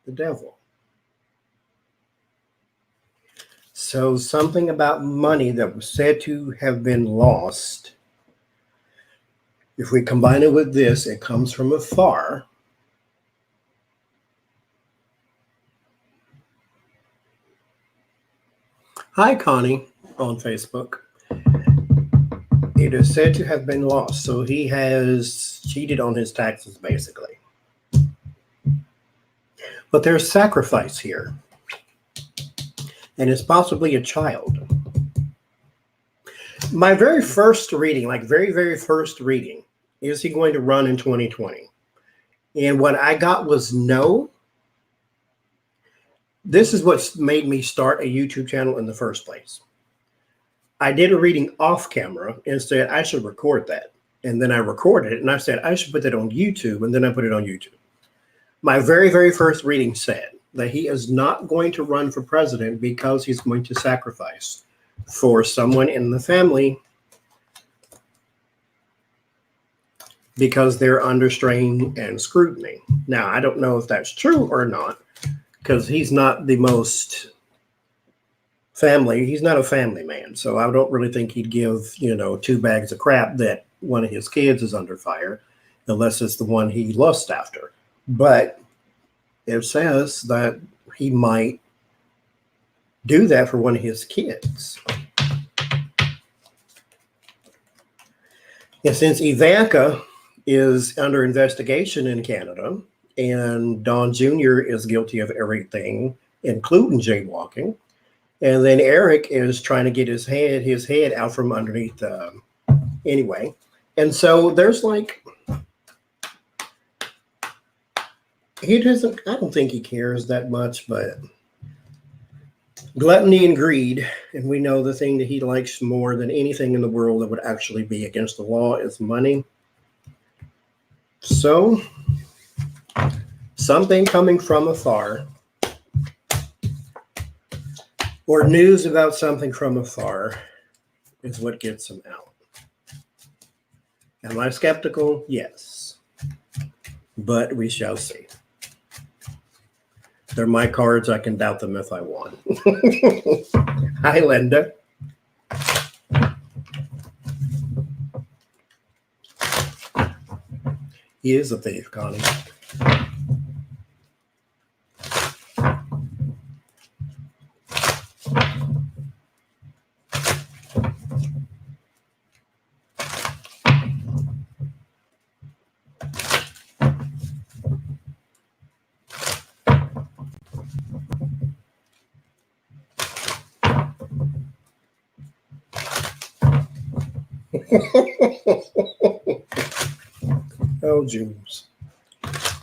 the devil. So something about money that was said to have been lost, if we combine it with this, it comes from afar. Hi, Connie, on Facebook. It is said to have been lost. So he has cheated on his taxes, basically. But there's sacrifice here. And it's possibly a child. My very first reading, like very first reading, is he going to run in 2020? And what I got was no. This is what made me start a YouTube channel in the first place. I did a reading off camera and said I should record that. And then I recorded it and I said I should put that on YouTube, and then I put it on YouTube. My very first reading said that he is not going to run for president because he's going to sacrifice for someone in the family because they're under strain and scrutiny. Now, I don't know if that's true or not, because he's not the most he's not a family man. So I don't really think he'd give, 2 bags of crap that one of his kids is under fire, unless it's the one he lusts after. But it says that he might do that for one of his kids. And since Ivanka is under investigation in Canada, and Don Jr. is guilty of everything, including jaywalking, and then Eric is trying to get his head out from underneath anyway. And so there's like, I don't think he cares that much, but gluttony and greed, and we know the thing that he likes more than anything in the world that would actually be against the law is money. So something coming from afar, or news about something from afar, is what gets him out. Am I skeptical? Yes. But we shall see. They're my cards. I can doubt them if I want. Hi, Linda. He is a thief, Connie. Oh, Jules.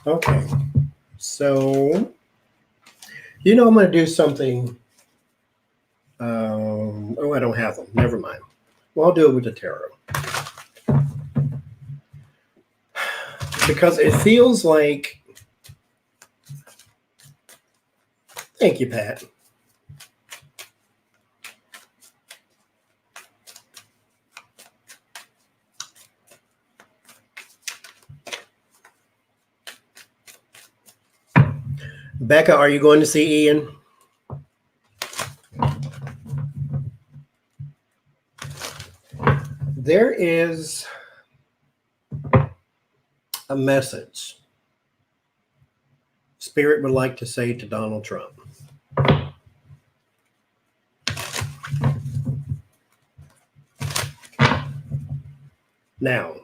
Okay. So, I'm going to do something. I don't have them. Never mind. Well, I'll do it with the tarot. Because it feels like. Thank you, Pat. Becca, are you going to see Ian? There is a message Spirit would like to say to Donald Trump. Now,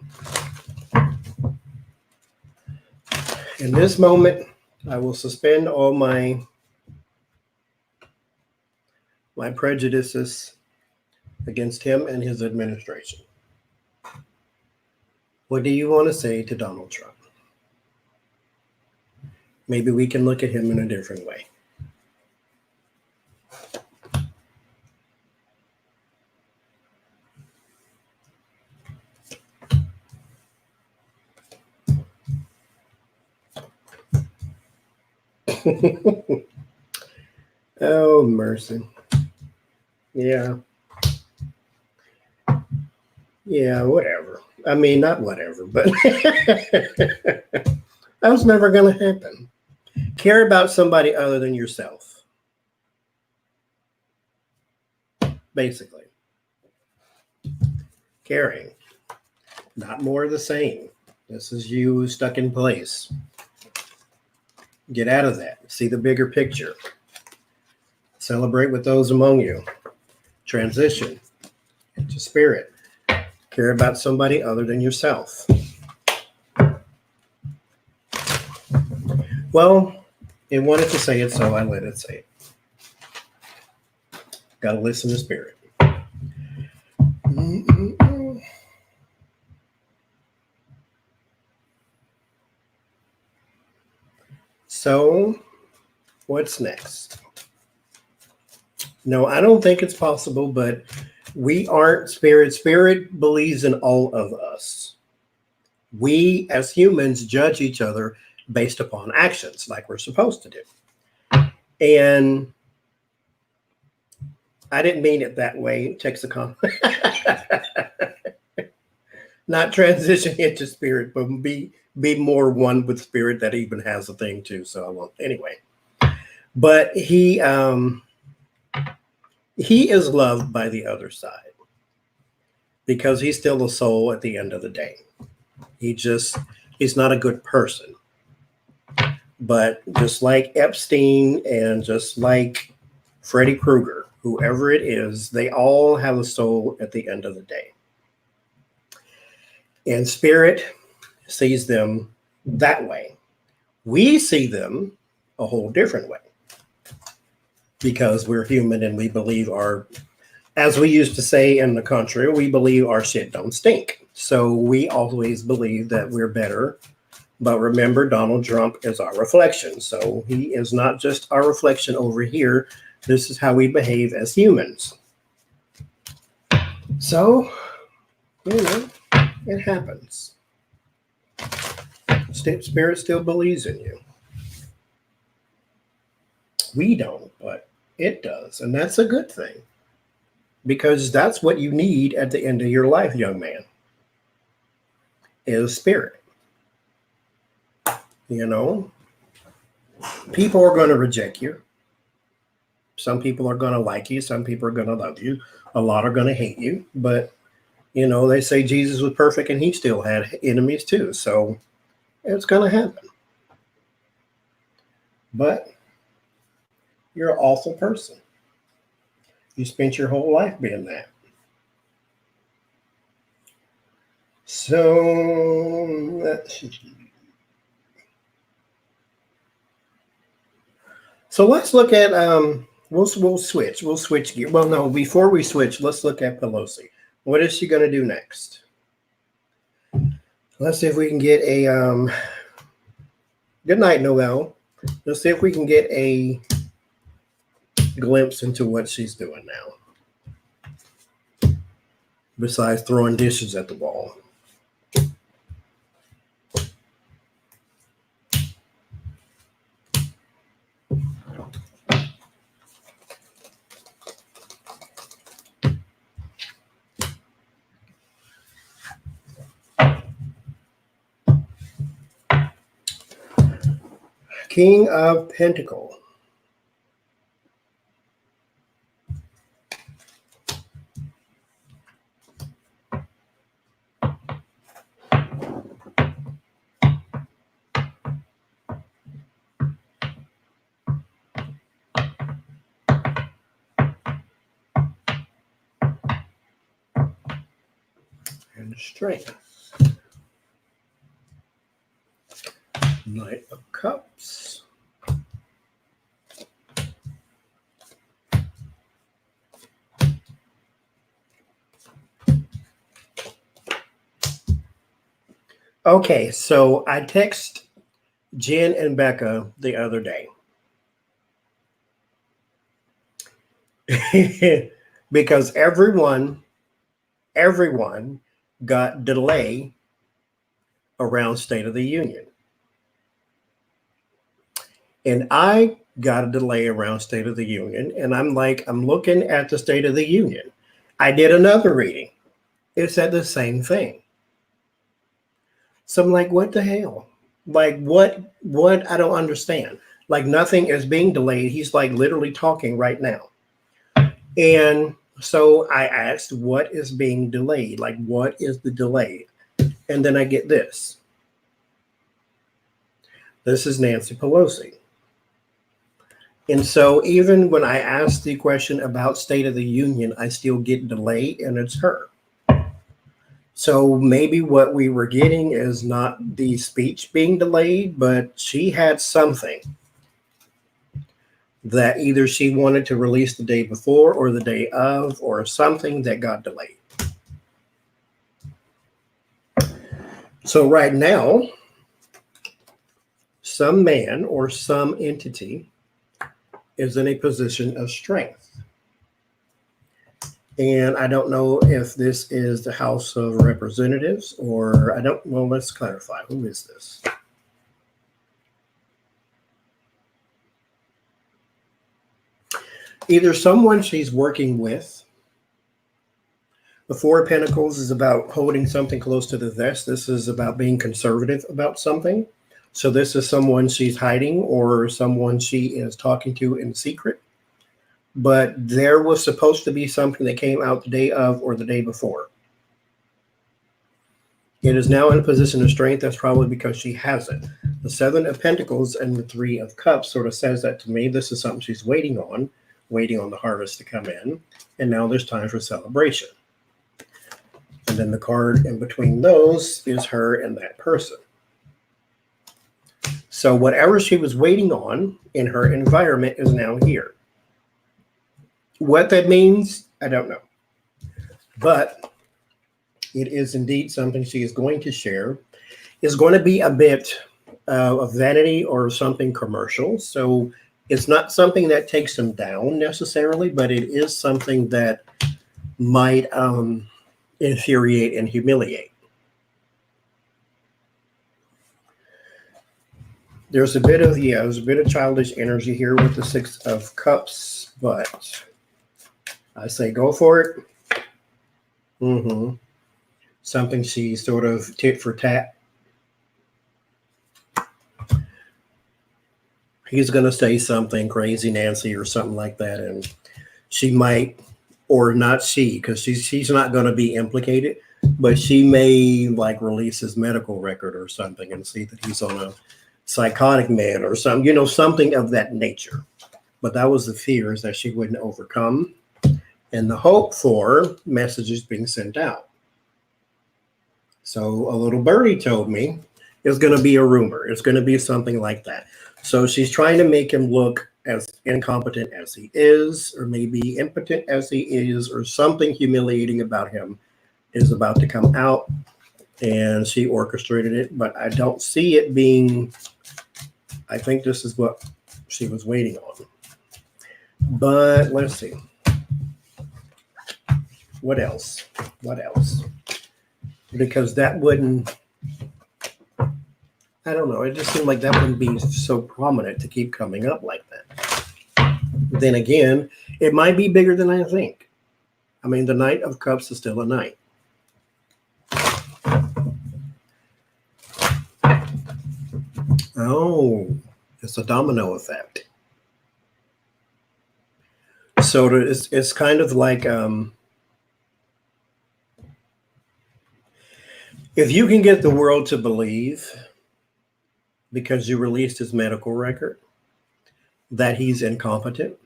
in this moment, I will suspend all my prejudices against him and his administration. What do you want to say to Donald Trump? Maybe we can look at him in a different way. Oh, mercy. Yeah. Yeah, whatever. I mean, not whatever, but that was never going to happen. Care about somebody other than yourself. Basically. Caring. Not more of the same. This is you stuck in place. Get out of that. See the bigger picture. Celebrate with those among you. Transition into spirit. Care about somebody other than yourself. Well, it wanted to say it, so I let it say it. Got to listen to spirit. So, what's next? No, I don't think it's possible, but we aren't spirit. Spirit believes in all of us. We, as humans, judge each other based upon actions, like we're supposed to do. And I didn't mean it that way, Texacom. Not transition into spirit, but be more one with spirit. That even has a thing too. So I won't anyway. But he is loved by the other side because he's still a soul at the end of the day. He's not a good person. But just like Epstein and just like Freddy Krueger, whoever it is, they all have a soul at the end of the day. And spirit sees them that way. We see them a whole different way because we're human and we believe as we used to say in the country, we believe our shit don't stink. So we always believe that we're better. But remember, Donald Trump is our reflection. So he is not just our reflection over here. This is how we behave as humans. So, it happens. Spirit still believes in you. We don't, but it does. And that's a good thing. Because that's what you need at the end of your life, young man, is spirit. People are going to reject you. Some people are going to like you. Some people are going to love you. A lot are going to hate you. But, they say Jesus was perfect and he still had enemies too. So it's going to happen. But you're an awful person. You spent your whole life being that. So let's look at we'll switch gear. Well, no, before we switch, let's look at Pelosi. What is she going to do next? Let's see if we can get a good night, Noel. Let's see if we can get a glimpse into what she's doing now. Besides throwing dishes at the wall. King of Pentacle. And Strength. Knight of Cups. Okay, so I text Jen and Becca the other day because everyone got delay around State of the Union. And I got a delay around State of the Union. And I'm looking at the State of the Union. I did another reading. It said the same thing. So I'm like, what the hell? Like, what? I don't understand. Like, nothing is being delayed. He's like literally talking right now. And so I asked, what is being delayed? Like, what is the delay? And then I get this. This is Nancy Pelosi. And so even when I ask the question about State of the Union, I still get delay, and it's her. So maybe what we were getting is not the speech being delayed, but she had something that either she wanted to release the day before or the day of, or something that got delayed. So right now, some man or some entity is in a position of strength. And I don't know if this is the House of Representatives or well, let's clarify. Who is this? Either someone she's working with. The Four of Pentacles is about holding something close to the vest. This is about being conservative about something. So this is someone she's hiding or someone she is talking to in secret. But there was supposed to be something that came out the day of or the day before. It is now in a position of strength. That's probably because she has it. The Seven of Pentacles and the Three of Cups sort of says that to me. This is something she's waiting on the harvest to come in. And now there's time for celebration. And then the card in between those is her and that person. So whatever she was waiting on in her environment is now here. What that means, I don't know. But it is indeed something she is going to share. It's going to be a bit of vanity or something commercial. So it's not something that takes them down necessarily, but it is something that might infuriate and humiliate. There's a bit of childish energy here with the Six of Cups, but I say go for it. Something she sort of tit for tat. He's going to say something crazy, Nancy, or something like that, and she might, or not she, because she's not going to be implicated, but she may like release his medical record or something and see that he's on a psychotic man or something, something of that nature. But that was the fears that she wouldn't overcome, and the hope for messages being sent out. So a little birdie told me it's going to be a rumor. It's going to be something like that. So she's trying to make him look as incompetent as he is, or maybe impotent as he is, or something humiliating about him is about to come out, and she orchestrated it. But I don't see it being, I think this is what she was waiting on. But let's see. What else? Because that wouldn't, I don't know. It just seemed like that wouldn't be so prominent to keep coming up like that. Then again, it might be bigger than I think. I mean, the Knight of Cups is still a knight. Oh, It's a domino effect. So it's kind of like if you can get the world to believe because you released his medical record that he's incompetent,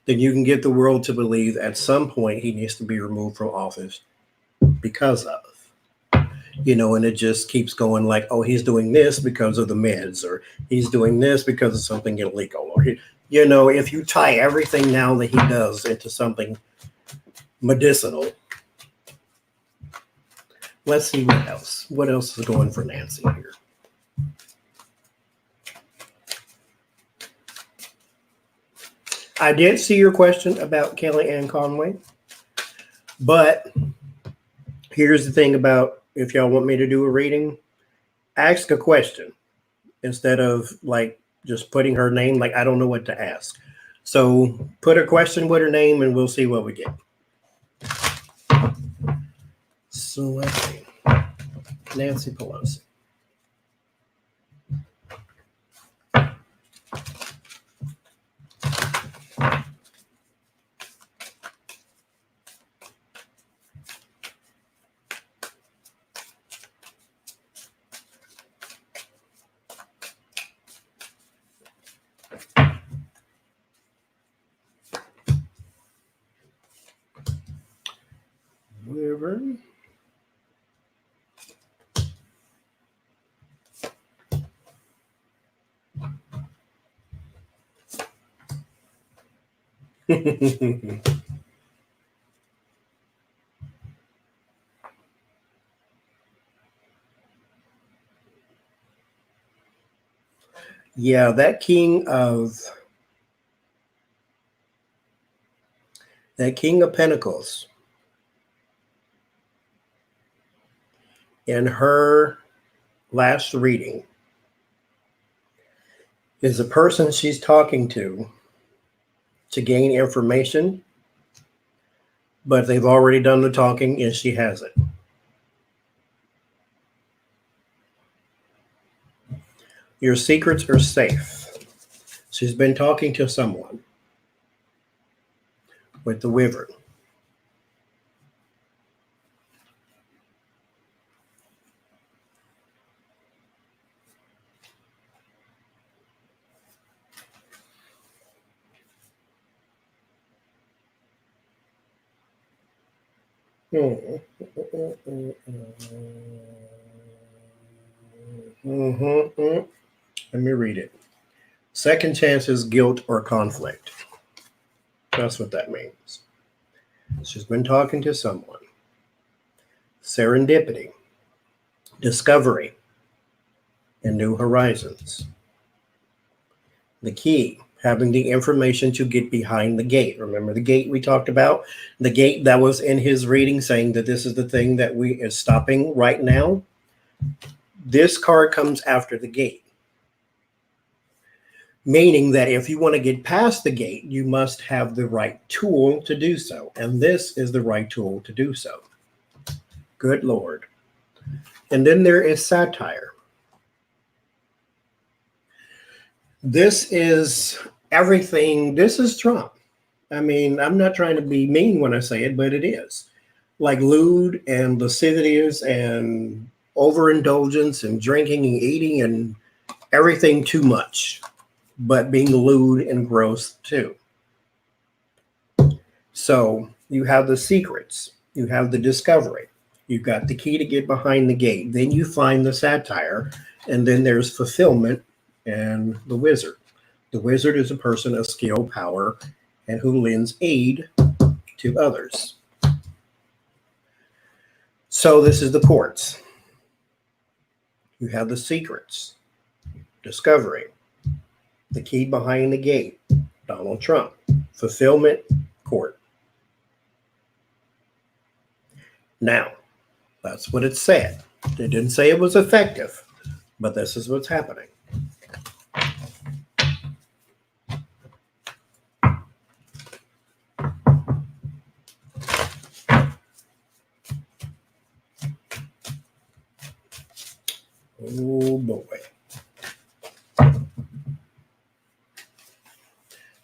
then you can get the world to believe at some point he needs to be removed from office because of. And it just keeps going like, oh, he's doing this because of the meds, or he's doing this because of something illegal, or if you tie everything now that he does into something medicinal. Let's see what else. What else is going for Nancy here? I did see your question about Kellyanne Conway, but here's the thing about if y'all want me to do a reading, ask a question instead of like just putting her name. Like, I don't know what to ask. So put a question with her name and we'll see what we get. So let's see. Nancy Pelosi. Wyvern. Yeah, that King of Pentacles in her last reading is the person she's talking to gain information, but they've already done the talking and she hasn't. Your secrets are safe. She's been talking to someone with the Wyvern. Let me read it. Second chances, guilt, or conflict. That's what that means. She's been talking to someone. Serendipity, discovery, and new horizons. The key, having the information to get behind the gate. Remember the gate we talked about? The gate that was in his reading saying that this is the thing that is stopping right now. This card comes after the gate. Meaning that if you want to get past the gate, you must have the right tool to do so. And this is the right tool to do so. Good Lord. And then there is satire. This is everything. This is Trump. I mean, I'm not trying to be mean when I say it, but it is. Like lewd and lascivious and overindulgence and drinking and eating and everything too much, but being lewd and gross too. So you have the secrets, you have the discovery, you've got the key to get behind the gate. Then you find the satire, and then there's fulfillment and the wizard. The wizard is a person of skill, power, and who lends aid to others. So this is the courts. You have the secrets, discovery, the key behind the gate, Donald Trump, fulfillment, court. Now, that's what it said. It didn't say it was effective, but this is what's happening. Oh boy.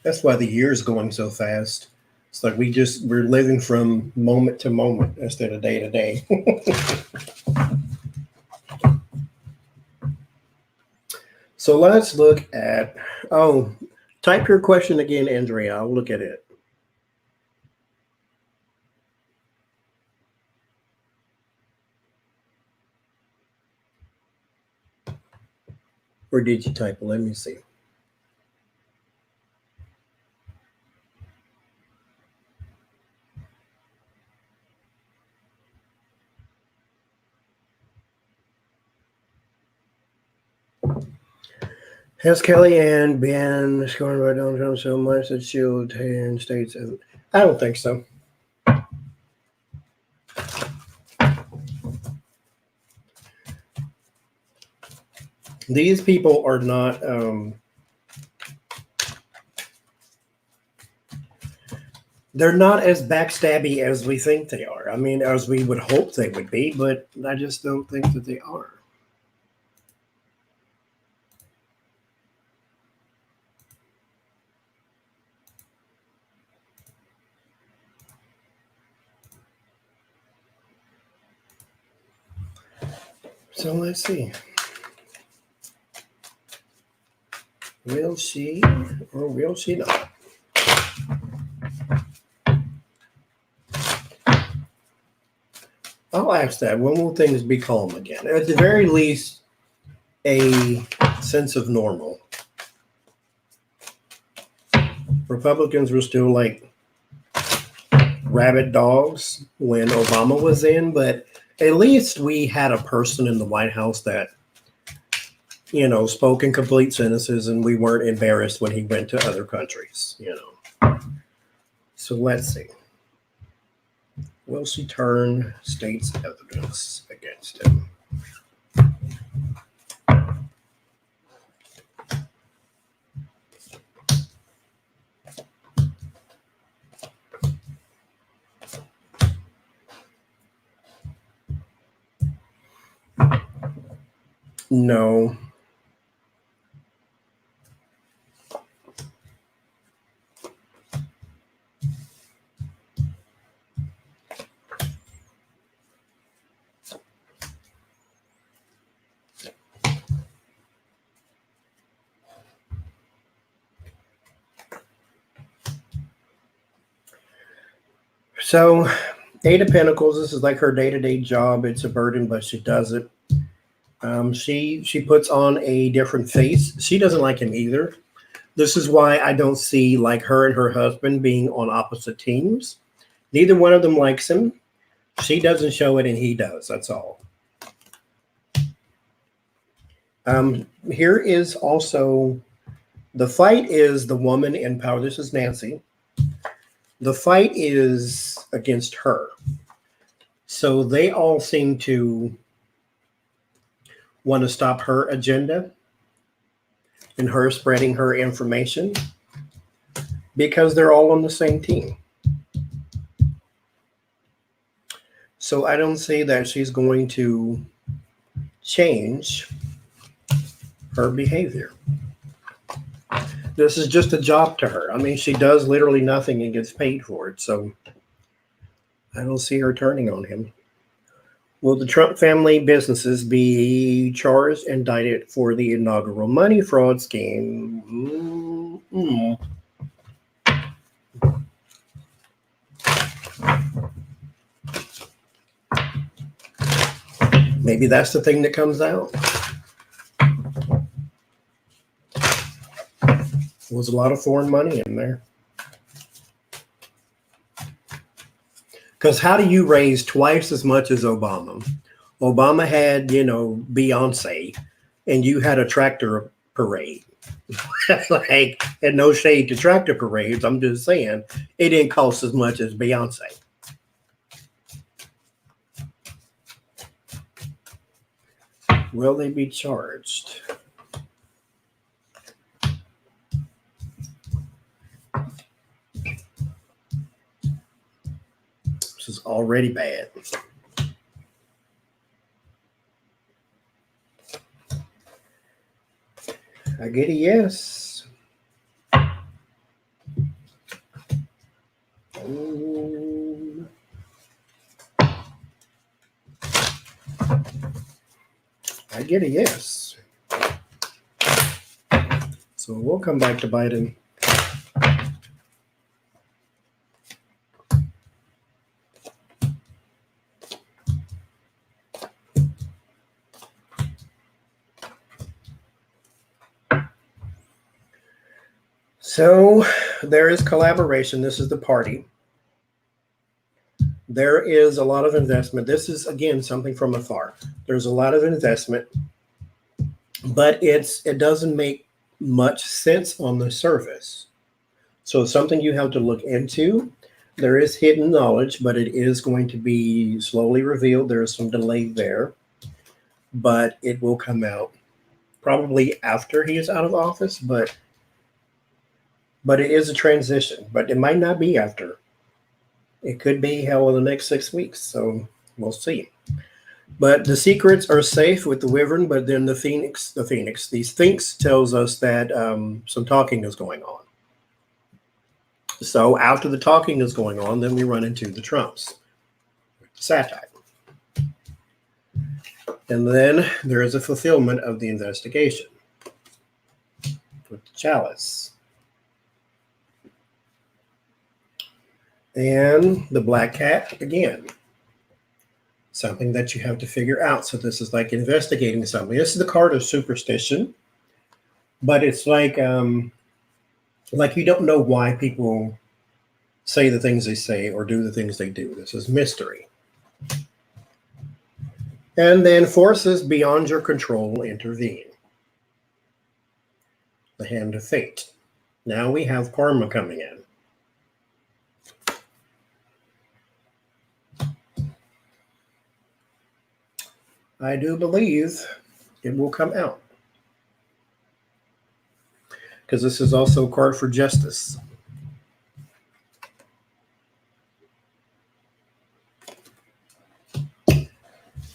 That's why the year's going so fast. It's like we're living from moment to moment instead of day to day. So let's look at, oh, type your question again, Andrea. I'll look at it. Or did you type it? Let me see. Has Kellyanne been scoring by Donald Trump so much that she'll turn states? I don't think so. These people are not. They're not as backstabby as we think they are. I mean, as we would hope they would be, but I just don't think that they are. So let's see. Will she or will she not? I'll ask that. When will things be calm again? At the very least, a sense of normal. Republicans were still like rabid dogs when Obama was in, but at least we had a person in the White House that, spoke in complete sentences, and we weren't embarrassed when he went to other countries. So let's see. Will she turn state's evidence against him? No. So, Eight of Pentacles, this is like her day-to-day job. It's a burden, but she does it. She puts on a different face. She doesn't like him either. This is why I don't see like her and her husband being on opposite teams. Neither one of them likes him. She doesn't show it, and he does. That's all. Here is also the fight is the woman in power. This is Nancy. The fight is against her. So they all seem to want to stop her agenda and her spreading her information because they're all on the same team. So I don't see that she's going to change her behavior. This is just a job to her. I mean, she does literally nothing and gets paid for it. So I don't see her turning on him. Will the Trump family businesses be charged and indicted for the inaugural money fraud scheme? Maybe that's the thing that comes out. There was a lot of foreign money in there. Because how do you raise twice as much as Obama? Obama had, Beyonce, and you had a tractor parade. Like, and no shade to tractor parades. I'm just saying it didn't cost as much as Beyonce. Will they be charged? This is already bad. I get a yes. get a yes. So we'll come back to Biden. So there is collaboration. This is the party. There is a lot of investment. This is, again, something from afar. There's a lot of investment, but it doesn't make much sense on the surface. So it's something you have to look into. There is hidden knowledge, but it is going to be slowly revealed. There is some delay there, but it will come out probably after he is out of office, but it is a transition, but it might not be after. It could be hell in the next 6 weeks, so we'll see. But the secrets are safe with the Wyvern, but then the Sphinx tells us that some talking is going on. So after the talking is going on, then we run into the Trumps, satire. And then there is a fulfillment of the investigation with the Chalice. And the Black Cat, again, something that you have to figure out. So this is like investigating something. This is the card of superstition, but it's like you don't know why people say the things they say or do the things they do. This is mystery. And then forces beyond your control intervene. The Hand of Fate. Now we have karma coming in. I do believe it will come out. Because this is also a card for justice.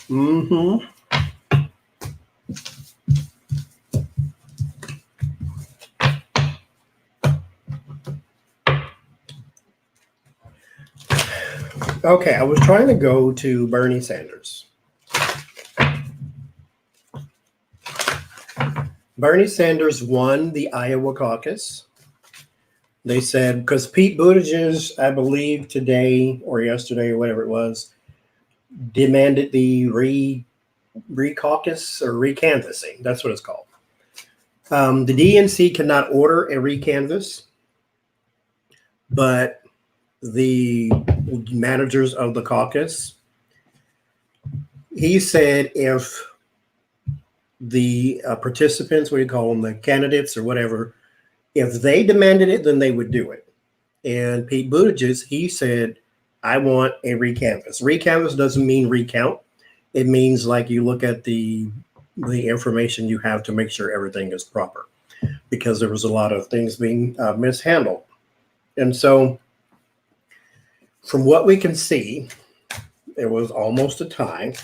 Mm-hmm. Okay, I was trying to go to Bernie Sanders. Bernie Sanders won the Iowa caucus. They said, because Pete Buttigieg, I believe today or yesterday or whatever it was, demanded the re-caucus or recanvassing. That's what it's called. The DNC cannot order a recanvass, but the managers of the caucus, he said if the participants, what do you call them, the candidates or whatever, if they demanded it, then they would do it. And Pete Buttigieg, he said, I want a recanvass. Recanvass doesn't mean recount. It means like you look at the information you have to make sure everything is proper, because there was a lot of things being mishandled. And so from what we can see, it was almost a tie,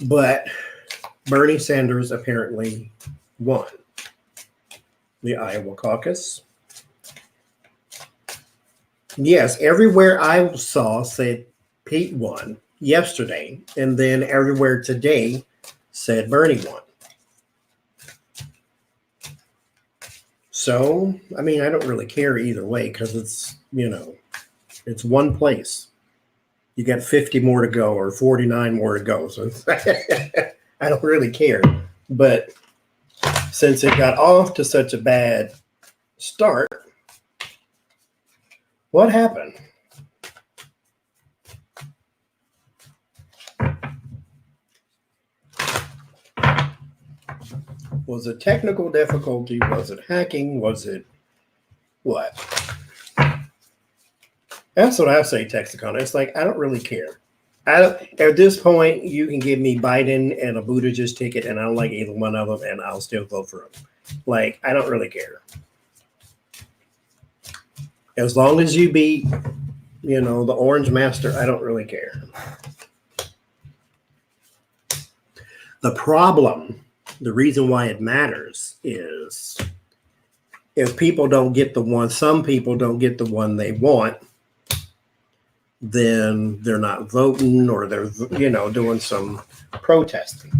but Bernie Sanders apparently won the Iowa caucus. Yes, everywhere I saw said Pete won yesterday, and then everywhere today said Bernie won. So, I mean, I don't really care either way because it's, it's one place. You got 50 more to go or 49 more to go. So I don't really care. But since it got off to such a bad start, what happened? Was it technical difficulty? Was it hacking? Was it what? That's what I say, Texicon. It's like, I don't really care. At this point, you can give me Biden and a Buttigieg ticket, and I don't like either one of them, and I'll still vote for them. Like, I don't really care. As long as you beat, the Orange Master, I don't really care. The problem, the reason why it matters is if people don't get the one, some people don't get the one they want, then they're not voting or they're, doing some protesting.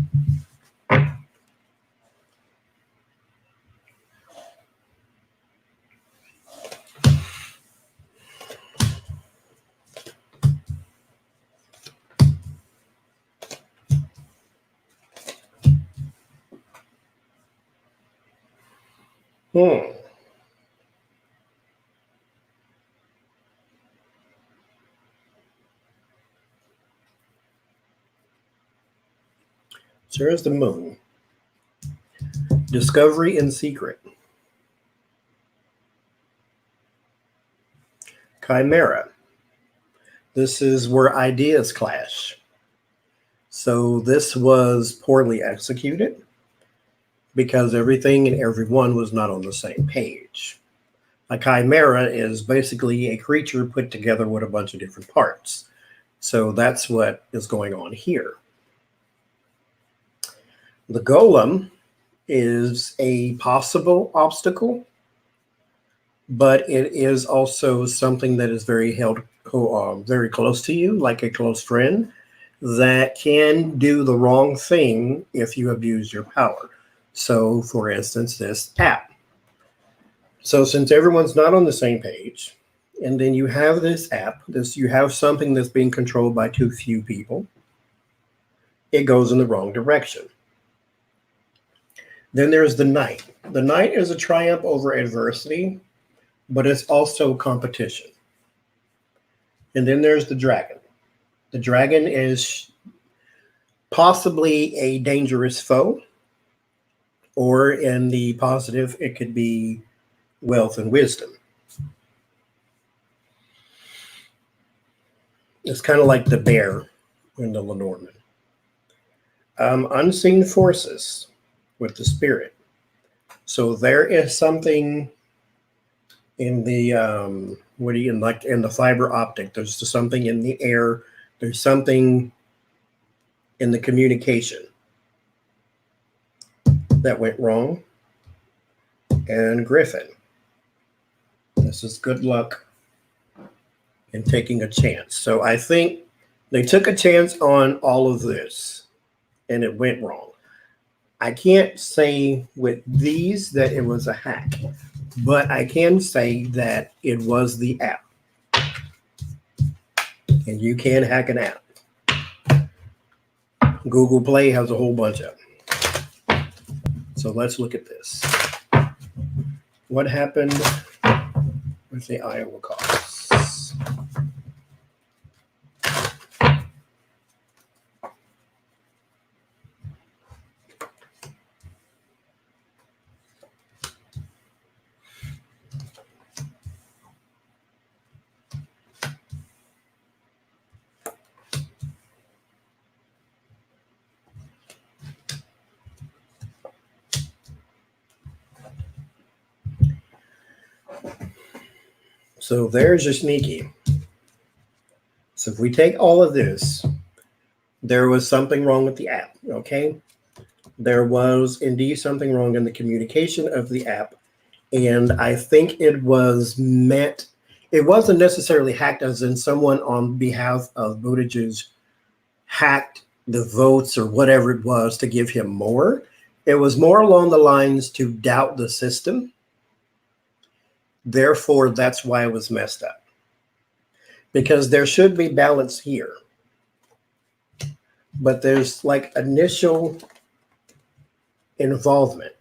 Hmm. So here's the moon. Discovery and secret. Chimera. This is where ideas clash. So this was poorly executed because everything and everyone was not on the same page. A chimera is basically a creature put together with a bunch of different parts. So that's what is going on here. The golem is a possible obstacle, but it is also something that is very very close to you, like a close friend, that can do the wrong thing if you abuse your power. So, for instance, this app. So, since everyone's not on the same page, and then you have this app, you have something that's being controlled by too few people, it goes in the wrong direction. Then there's the knight. The knight is a triumph over adversity, but it's also competition. And then there's the dragon. The dragon is possibly a dangerous foe, or in the positive, it could be wealth and wisdom. It's kind of like the bear in the Lenormand. Unseen forces with the spirit. So there is something in the in the fiber optic. There's something in the air. There's something in the communication that went wrong. And Griffin. This is good luck in taking a chance. So I think they took a chance on all of this and it went wrong. I can't say with these that it was a hack, but I can say that it was the app. And you can hack an app. Google Play has a whole bunch of them. So let's look at this. What happened with the Iowa caucus? So there's your sneaky. So if we take all of this, there was something wrong with the app, okay? There was indeed something wrong in the communication of the app. And I think it wasn't necessarily hacked as in someone on behalf of Buttigieg hacked the votes or whatever it was to give him more. It was more along the lines to doubt the system. Therefore, that's why it was messed up. Because there should be balance here. But there's like initial involvement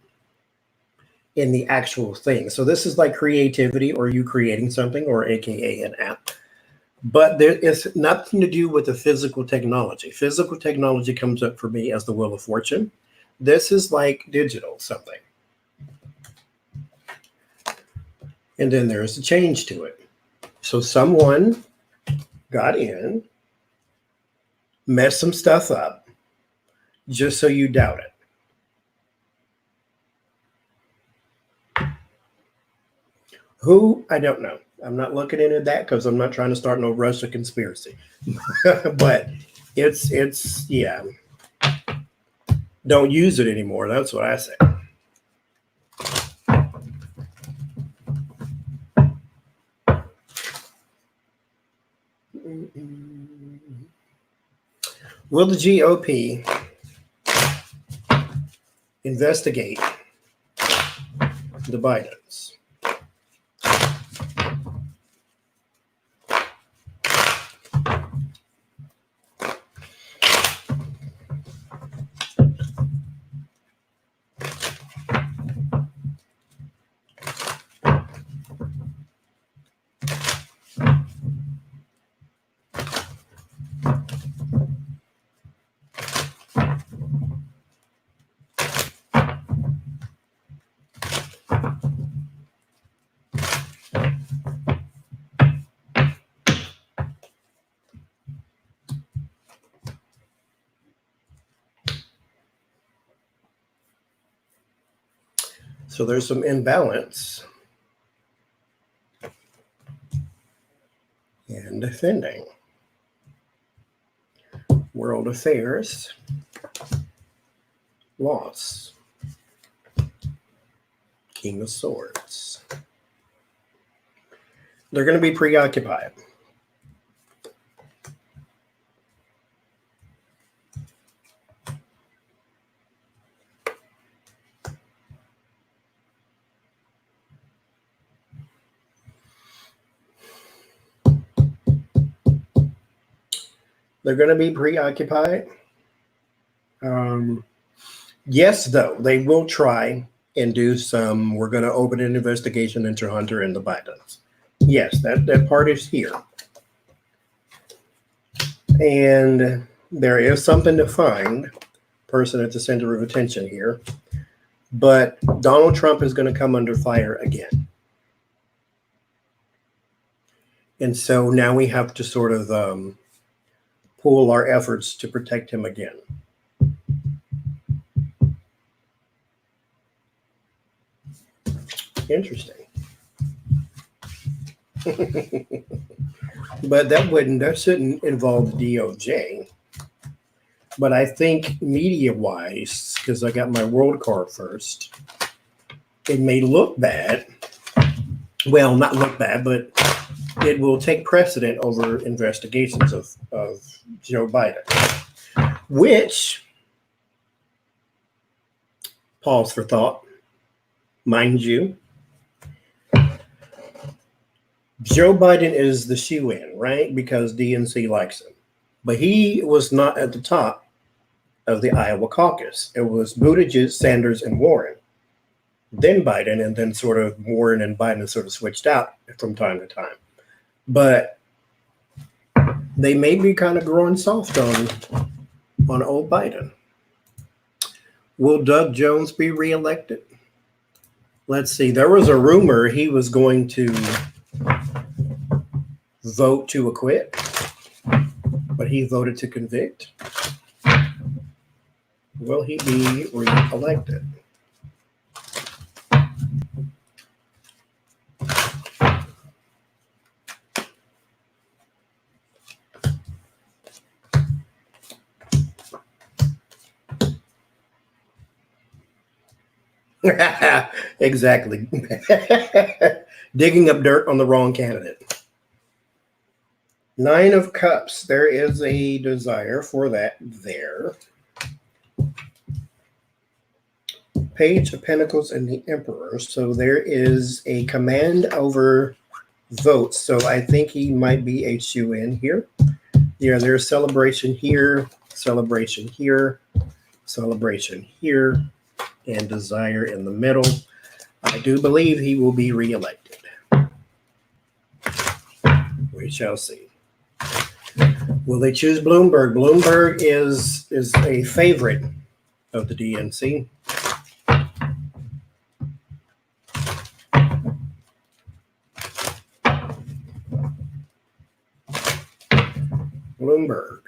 in the actual thing. So this is like creativity or you creating something or AKA an app. But there is nothing to do with the physical technology. Physical technology comes up for me as the Wheel of Fortune. This is like digital something. And then there's a change to it. So someone got in, messed some stuff up, just so you doubt it. Who? I don't know. I'm not looking into that because I'm not trying to start no Russia conspiracy. But it's yeah. Don't use it anymore. That's what I say. Will the GOP investigate the Bidens? So there's some imbalance and defending. World affairs, loss. King of Swords. They're going to be preoccupied. They're going to be preoccupied. Yes, though, they will try and do some, we're going to open an investigation into Hunter and the Bidens. Yes, that part is here. And there is something to find, person at the center of attention here. But Donald Trump is going to come under fire again. And so now we have to sort of pool our efforts to protect him again. Interesting. But that shouldn't involve the DOJ. But I think media-wise, because I got my world card first, it may look bad. Well, not look bad, but it will take precedent over investigations of Joe Biden, which, pause for thought, mind you, Joe Biden is the shoe-in, right? Because DNC likes him. But he was not at the top of the Iowa caucus. It was Buttigieg, Sanders, and Warren. Then Biden, and then sort of Warren and Biden sort of switched out from time to time. But they may be kind of growing soft on old Biden. Will Doug Jones be reelected? Let's see. There was a rumor he was going to vote to acquit, but he voted to convict. Will he be reelected? Exactly. Digging up dirt on the wrong candidate. 9 of Cups. There is a desire for that there. Page of Pentacles and the Emperor. So there is a command over votes. So I think he might be a shoe-in here. Yeah, there's celebration here, celebration here, celebration here, and desire in the middle. I do believe he will be reelected. We shall see. Will they choose Bloomberg? Bloomberg is a favorite of the DNC. Bloomberg.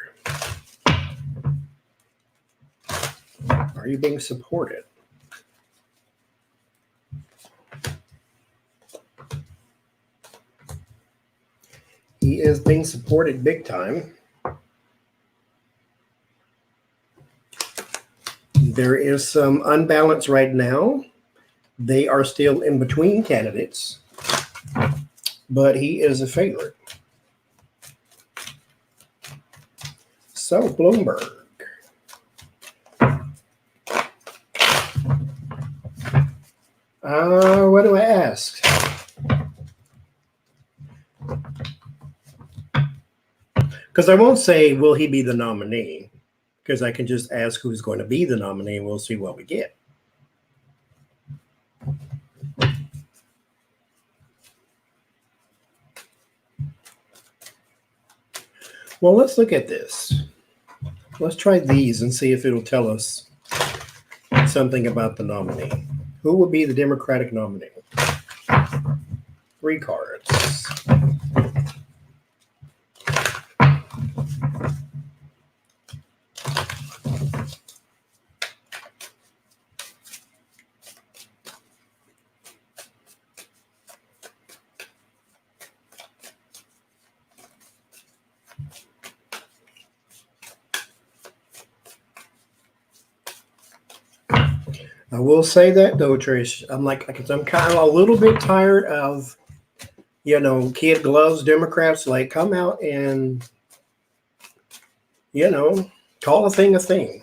Are you being supported? He is being supported big time. There is some unbalance right now. They are still in between candidates, but he is a favorite. So, Bloomberg. What do I ask? Because I won't say, will he be the nominee? Because I can just ask who's going to be the nominee and we'll see what we get. Well, let's look at this. Let's try these and see if it'll tell us something about the nominee. Who will be the Democratic nominee? 3 cards. I will say that though, Trish, I'm kind of a little bit tired of, kid gloves Democrats. Like, come out and, call a thing a thing.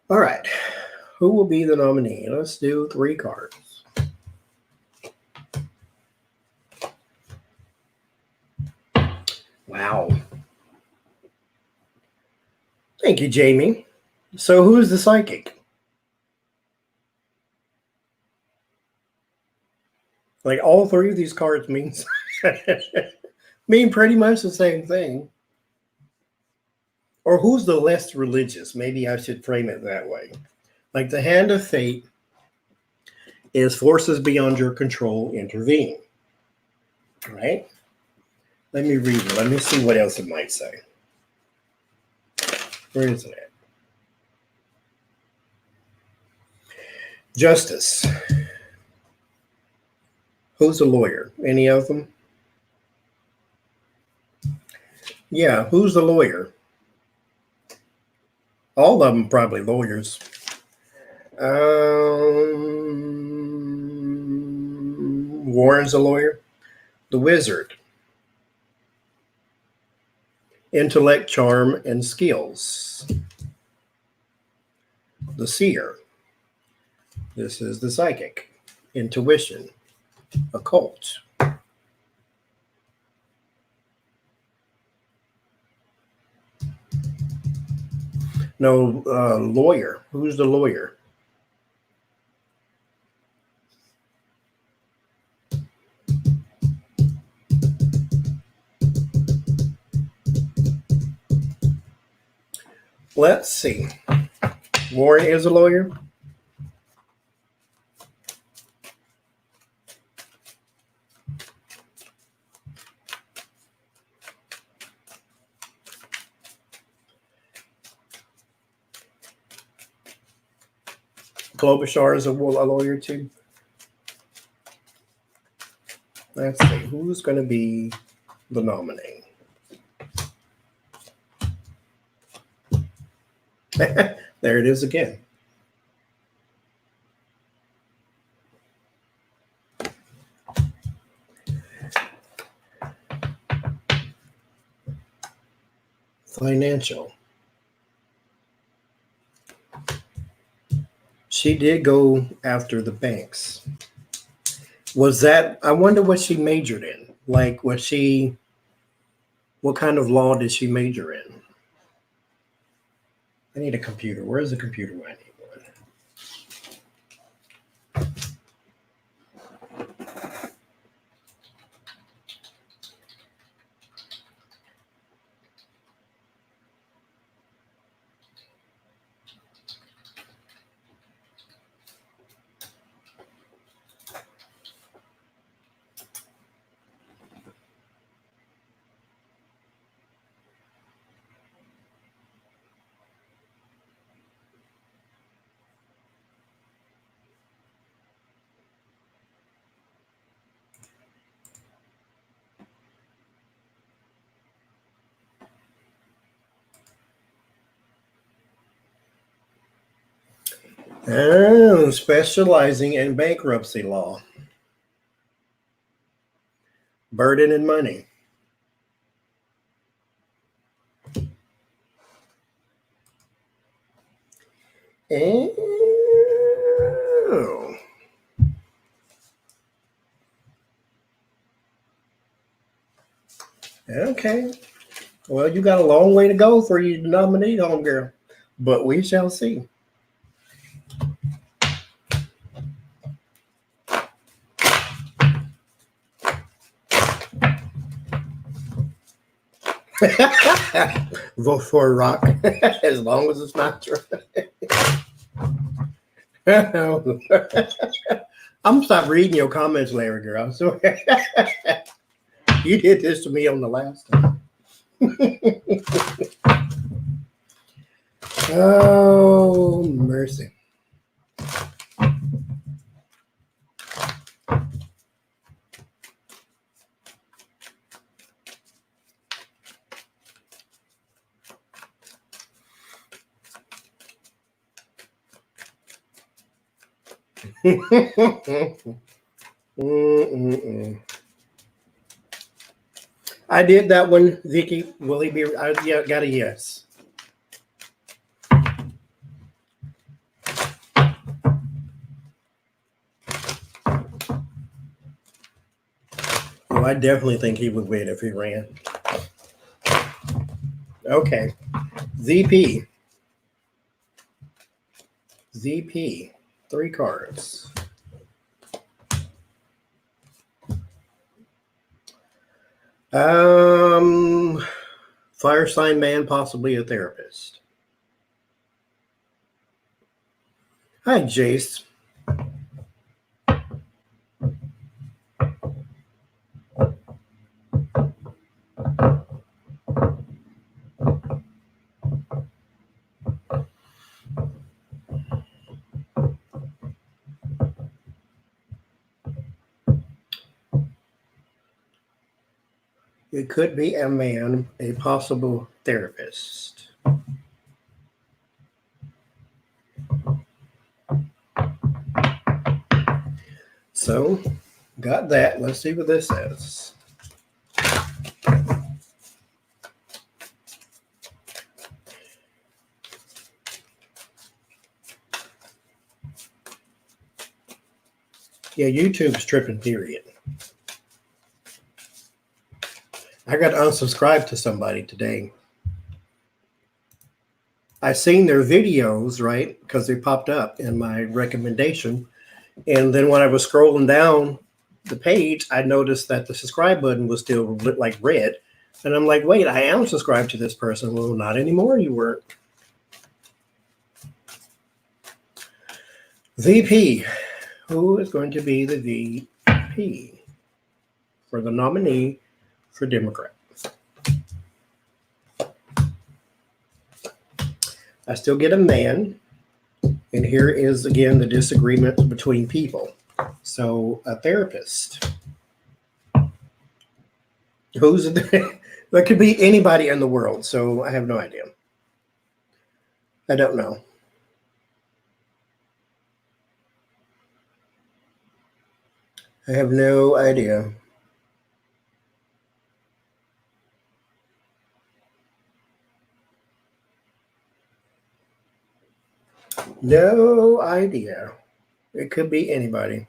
All right. Who will be the nominee? Let's do 3 cards. Wow. Thank you, Jamie. So who is the psychic? Like, all 3 of these cards mean pretty much the same thing. Or who's the less religious? Maybe I should frame it that way. Like, the hand of fate is forces beyond your control intervene. Right? Let me read it. Let me see what else it might say. Where is it at? Justice. Who's a lawyer? Any of them? Yeah, who's the lawyer? All of them probably lawyers. Warren's a lawyer. The wizard. Intellect, charm, and skills. The seer. This is the psychic. Intuition. Occult. No, lawyer. Who's the lawyer? Let's see. Warren is a lawyer. Klobuchar is a lawyer too. Let's see. Who's going to be the nominee? There it is again. Financial. She did go after the banks. Was that, I wonder what she majored in. Like, what kind of law did she major in? I need a computer. Where's the computer when I need one? Oh, specializing in bankruptcy law. Burden and money. Oh. Okay. Well, you got a long way to go for you to nominate homegirl, but we shall see. Vote for Rock as long as it's not true. I'm gonna stop reading your comments, Larry girl. I swear. You did this to me on the last time. Oh, mercy. I did that one, Vicky. Will he be? I got a yes. Oh, I definitely think he would win if he ran. Okay. ZP. ZP. 3 cards. Fire sign man, possibly a therapist. Hi, Jace. It could be a man, a possible therapist. So, got that. Let's see what this says. Yeah, YouTube's tripping, period. I got unsubscribed to somebody today. I seen their videos, right? Because they popped up in my recommendation. And then when I was scrolling down the page, I noticed that the subscribe button was still lit like red. And I'm like, wait, I am subscribed to this person. Well, not anymore. You weren't. VP. Who is going to be the VP for the nominee for Democrat? I still get a man. And here is, again, the disagreement between people. So, a therapist. Who's that could be anybody in the world. So, I have no idea. I don't know. I have no idea. No idea. It could be anybody.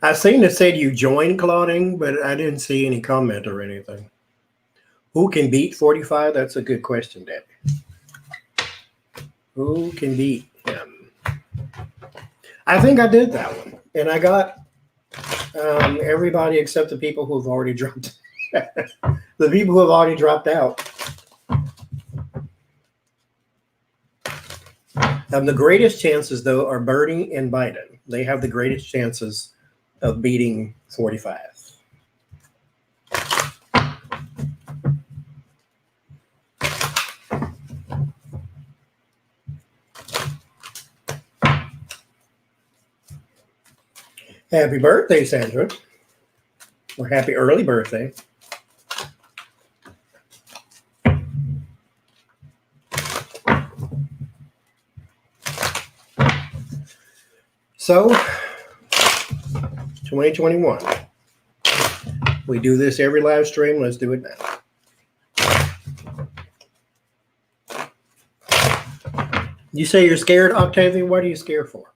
I seen it said you joined Claudine, but I didn't see any comment or anything. Who can beat 45? That's a good question, Debbie. Who can beat him? I think I did that one, and I got everybody except the people who have already dropped. The people who have already dropped out. The greatest chances, though, are Bernie and Biden. They have the greatest chances of beating 45. Happy birthday, Sandra. Or happy early birthday. So, 2021. We do this every live stream. Let's do it now. You say you're scared, Octavia? What are you scared for?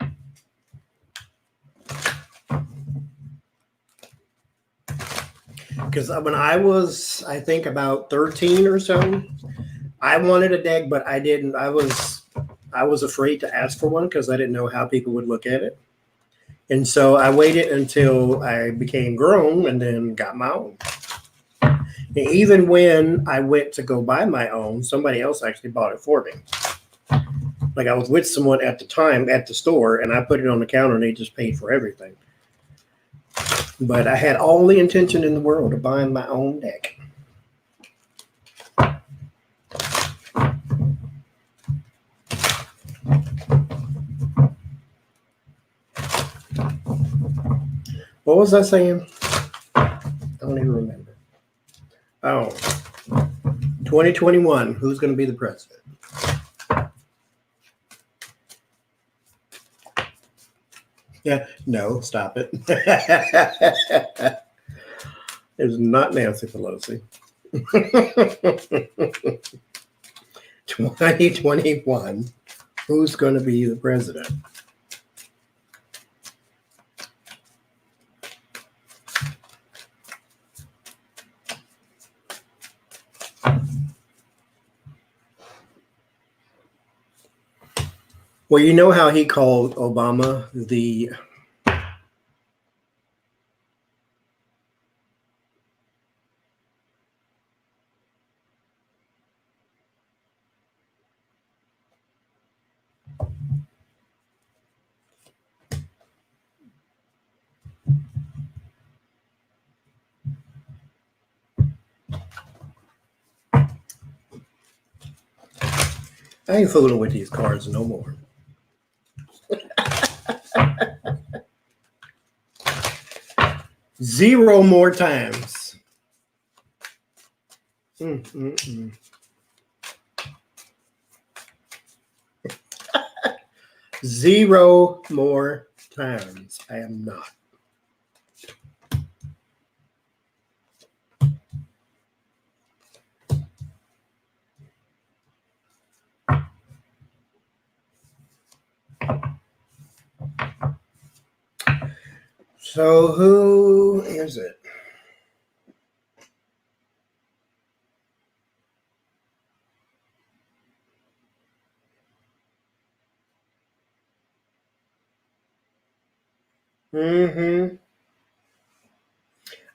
Because when I was, I think about 13 or so, I wanted a deck, but I didn't. I was afraid to ask for one because I didn't know how people would look at it. And so I waited until I became grown and then got my own. And even when I went to go buy my own, somebody else actually bought it for me. Like I was with someone at the time at the store and I put it on the counter and they just paid for everything. But I had all the intention in the world of buying my own deck. What was I saying? I don't even remember. Oh, 2021. Who's going to be the president? Yeah, no, stop it. It's not Nancy Pelosi. 2021. Who's going to be the president? Well, you know how he called Obama the I ain't fooling with these cards no more. Zero more times. Zero more times. I am not. So who is it?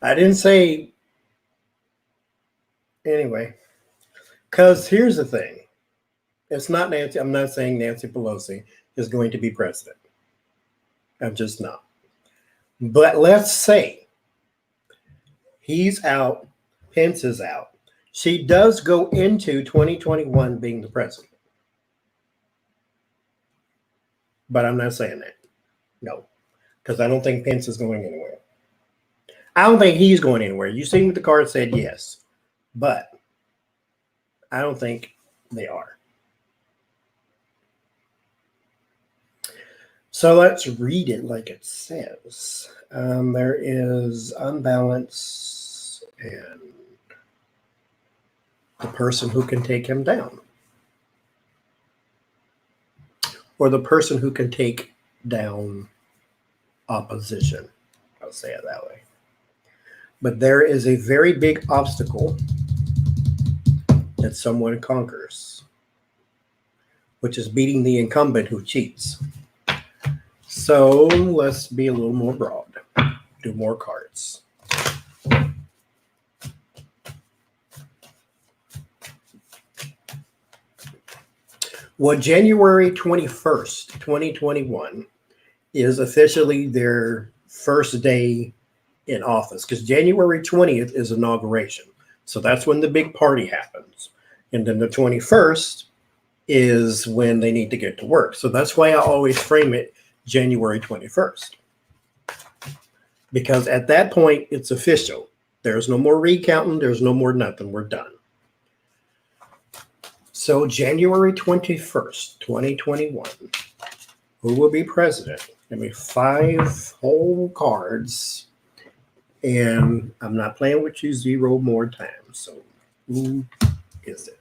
I didn't say anyway. Because here's the thing. It's not Nancy. I'm not saying Nancy Pelosi is going to be president. I'm just not. But let's say he's out, Pence is out. She does go into 2021 being the president. But I'm not saying that. No. Because I don't think Pence is going anywhere. I don't think he's going anywhere. You see what the card said? Yes. But I don't think they are. So let's read it like it says. There is unbalance and the person who can take him down. Or the person who can take down opposition. I'll say it that way. But there is a very big obstacle that someone conquers, which is beating the incumbent who cheats. So let's be a little more broad. Do more cards. Well, January 21st, 2021 is officially their first day in office because January 20th is inauguration. So that's when the big party happens. And then the 21st is when they need to get to work. So that's why I always frame it January 21st. Because at that point, it's official. There's no more recounting. There's no more nothing. We're done. So January 21st, 2021, who will be president? Give me 5 whole cards. And I'm not playing with you 0 more times. So who is it?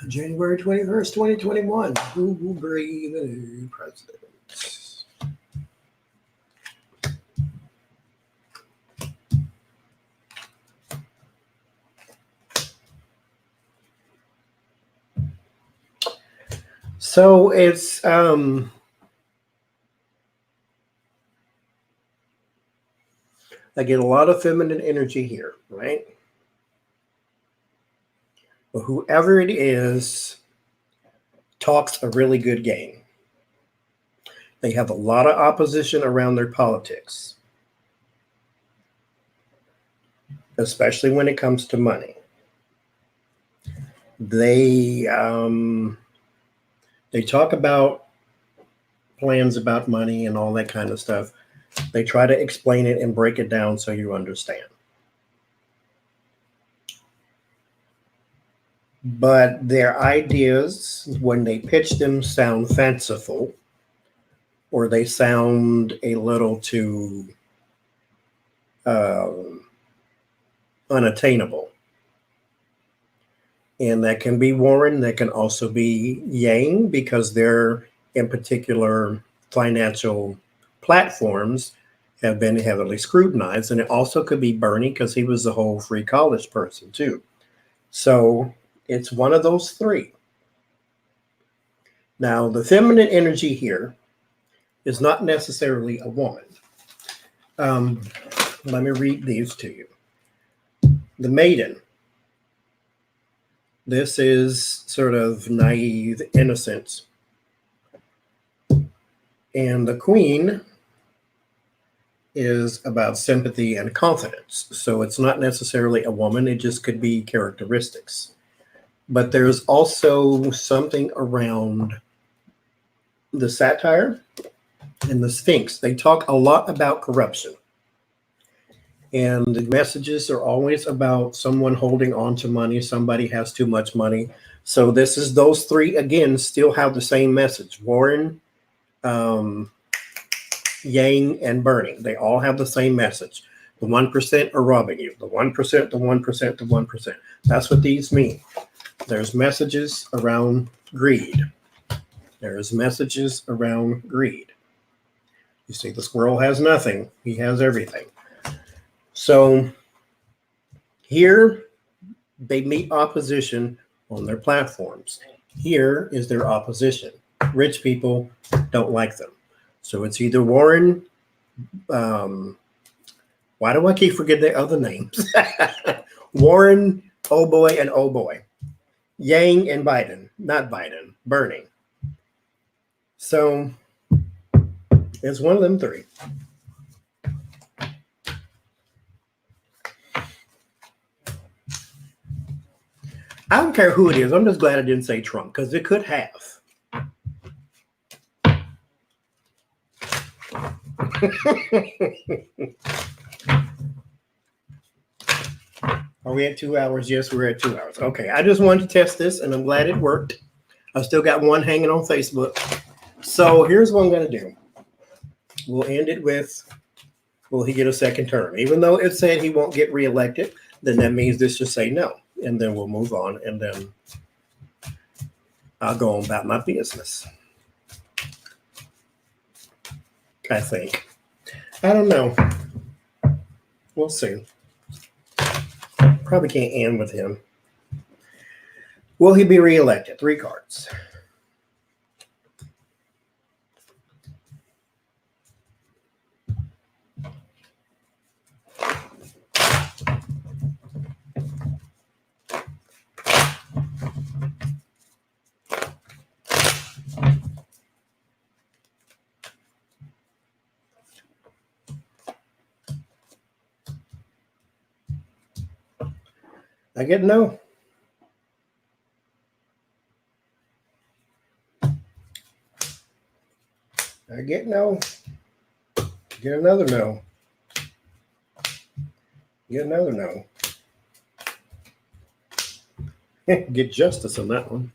January 21st, 2021. Who will be the new president? So it's I get a lot of feminine energy here, right? But whoever it is talks a really good game. They have a lot of opposition around their politics, especially when it comes to money. They talk about plans about money and all that kind of stuff. They try to explain it and break it down so you understand. But their ideas, when they pitch them, sound fanciful, or they sound a little too unattainable. And that can be Warren, that can also be Yang, because their, in particular, financial platforms have been heavily scrutinized. And it also could be Bernie, because he was the whole free college person too. So it's one of those 3. Now, the feminine energy here is not necessarily a woman. Let me read these to you. The Maiden. This is sort of naive innocence. And the Queen is about sympathy and confidence. So it's not necessarily a woman. It just could be characteristics. But there's also something around the satire and the Sphinx. They talk a lot about corruption. And the messages are always about someone holding on to money. Somebody has too much money. So this is those 3, again, still have the same message. Warren, Yang, and Bernie. They all have the same message. The 1% are robbing you. The 1%, the 1%, the 1%. That's what these mean. There's messages around greed. There's messages around greed. You see, the squirrel has nothing. He has everything. So here they meet opposition on their platforms. Here is their opposition. Rich people don't like them. So it's either Warren, why do I keep forgetting the other names? Warren, oh boy, and oh boy. Yang and Biden, not Biden, Bernie. So it's one of them 3. I don't care who it is. I'm just glad I didn't say Trump, because it could have. Are we at 2 hours? Yes, we're at 2 hours. Okay, I just wanted to test this, and I'm glad it worked. I still got one hanging on Facebook. So here's what I'm going to do. We'll end it with, will he get a second term? Even though it said he won't get reelected, then that means this should say no. And then we'll move on, and then I'll go on about my business. I think. I don't know. We'll see. Probably can't end with him. Will he be reelected? 3 cards. I get no. I get no. Get another no. Get another no. Get justice on that one.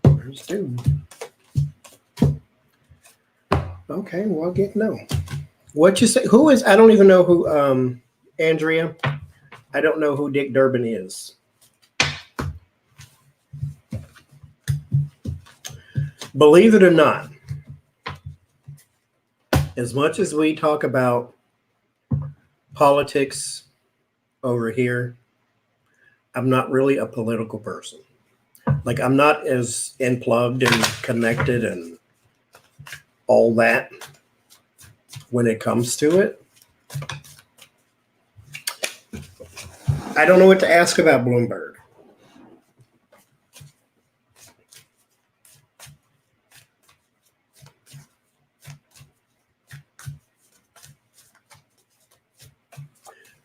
There's two. Okay, well, get no. What you say? Who is? I don't even know who. Andrea. I don't know who Dick Durbin is. Believe it or not, as much as we talk about politics over here, I'm not really a political person. Like, I'm not as unplugged and connected and all that when it comes to it. I don't know what to ask about Bloomberg.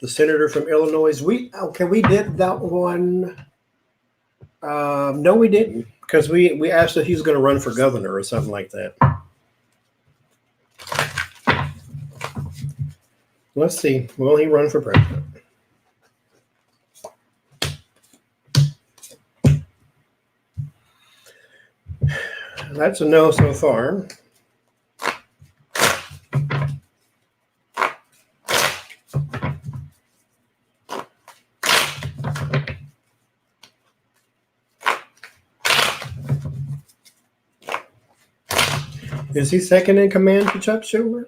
The senator from Illinois. We did that one. No, we didn't, because we asked if he's going to run for governor or something like that. Let's see. Will he run for president? That's a no so far. Is he second in command to Chuck Schumer?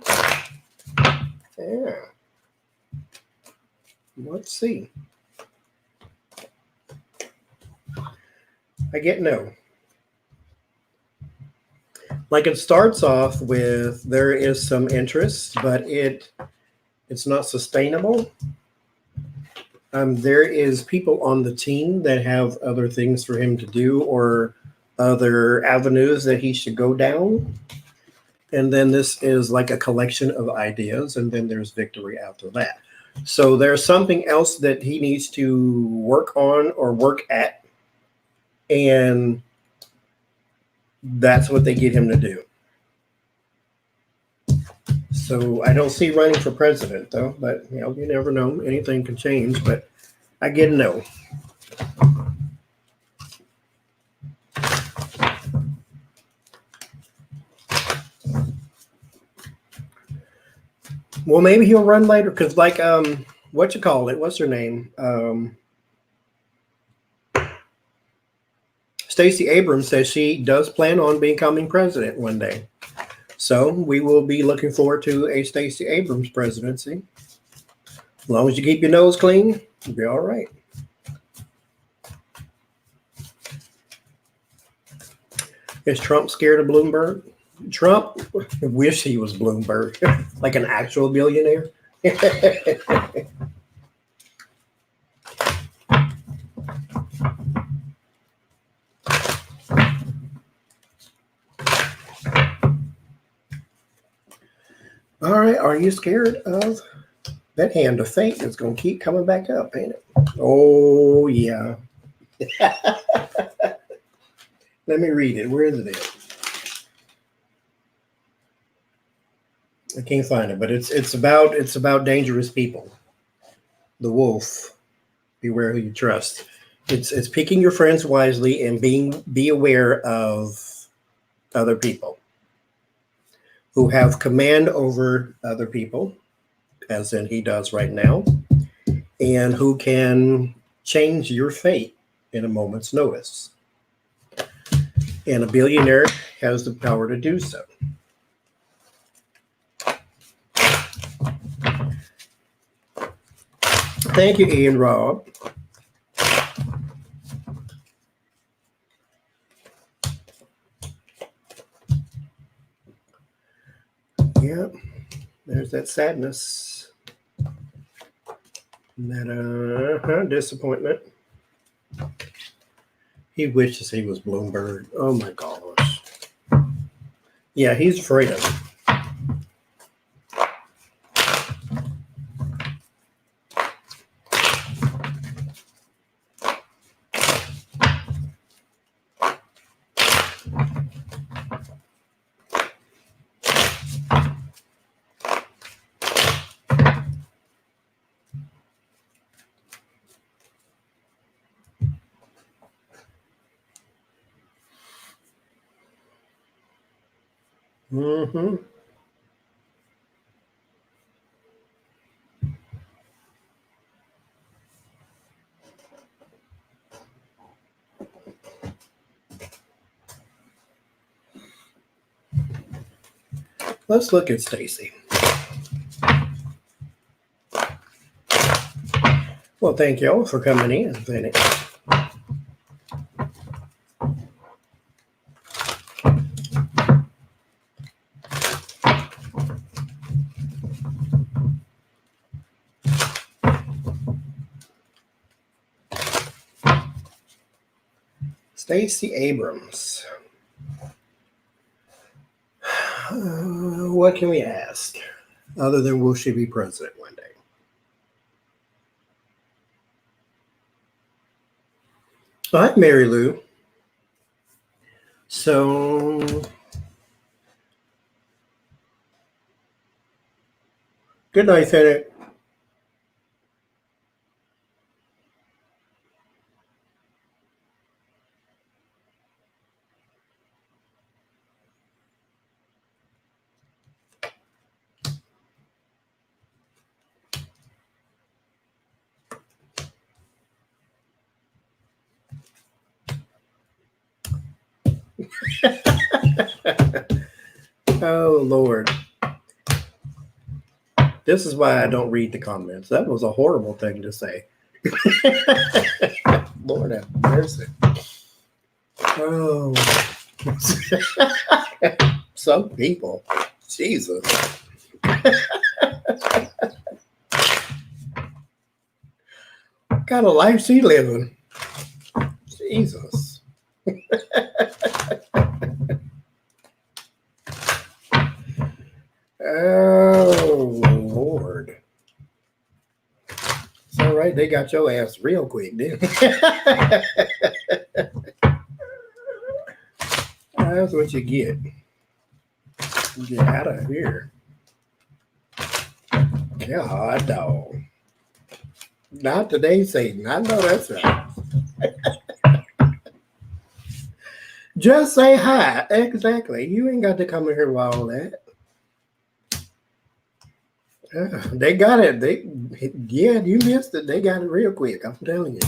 Yeah. Let's see. I get no. Like, it starts off with there is some interest, but it's not sustainable. There is people on the team that have other things for him to do or other avenues that he should go down. And then this is like a collection of ideas, and then there's victory after that. So there's something else that he needs to work on or work at, and that's what they get him to do. So I don't see running for president, though, but you never know. Anything can change, but I get a no. Well, maybe he'll run later, because what's her name? Stacey Abrams says she does plan on becoming president one day. So we will be looking forward to a Stacey Abrams presidency. As long as you keep your nose clean, you'll be all right. Is Trump scared of Bloomberg? Trump wish he was Bloomberg, like an actual billionaire. All right, are you scared of that hand of fate that's going to keep coming back up, ain't it? Oh, yeah. Let me read it. Where is it? I can't find it, but it's about dangerous people. The wolf, beware who you trust. It's picking your friends wisely and be aware of other people who have command over other people, as in he does right now, and who can change your fate in a moment's notice. And a billionaire has the power to do so. Thank you, Ian Robb. Yeah, there's that sadness, that disappointment. He wishes he was Bloomberg. Oh my gosh. Yeah, he's afraid of it. Mm-hmm. Let's look at Stacy. Well, thank you all for coming in, Phoenix. Stacey Abrams. What can we ask other than will she be president one day? Hi, Mary Lou. So, good night, Senate. Oh, Lord. This is why I don't read the comments. That was a horrible thing to say. Lord have mercy. Oh. Some people. Jesus. What kind of life she living? Jesus. Oh, Lord. It's all right. They got your ass real quick, didn't they? That's what you get. Get out of here. God, dog. Not today, Satan. I know that's right. Just say hi. Exactly. You ain't got to come in here with all that. They got it. Yeah, you missed it. They got it real quick. I'm telling you.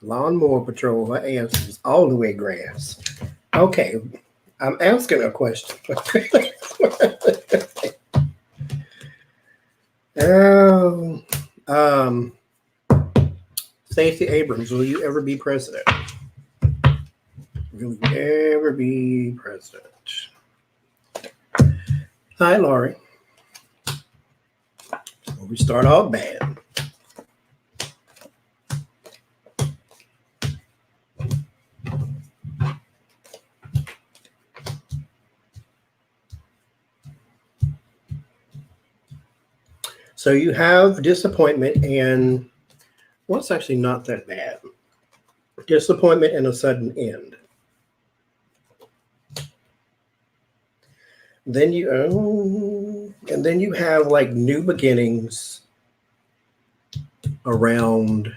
Lawnmower Patrol, her answers all the way grass. Okay, I'm asking a question. Oh, Stacey Abrams, will you ever be president? Will you ever be president? Hi, Laurie. So we start off bad. So you have disappointment and, well, it's actually not that bad. Disappointment and a sudden end. Then and then you have like new beginnings around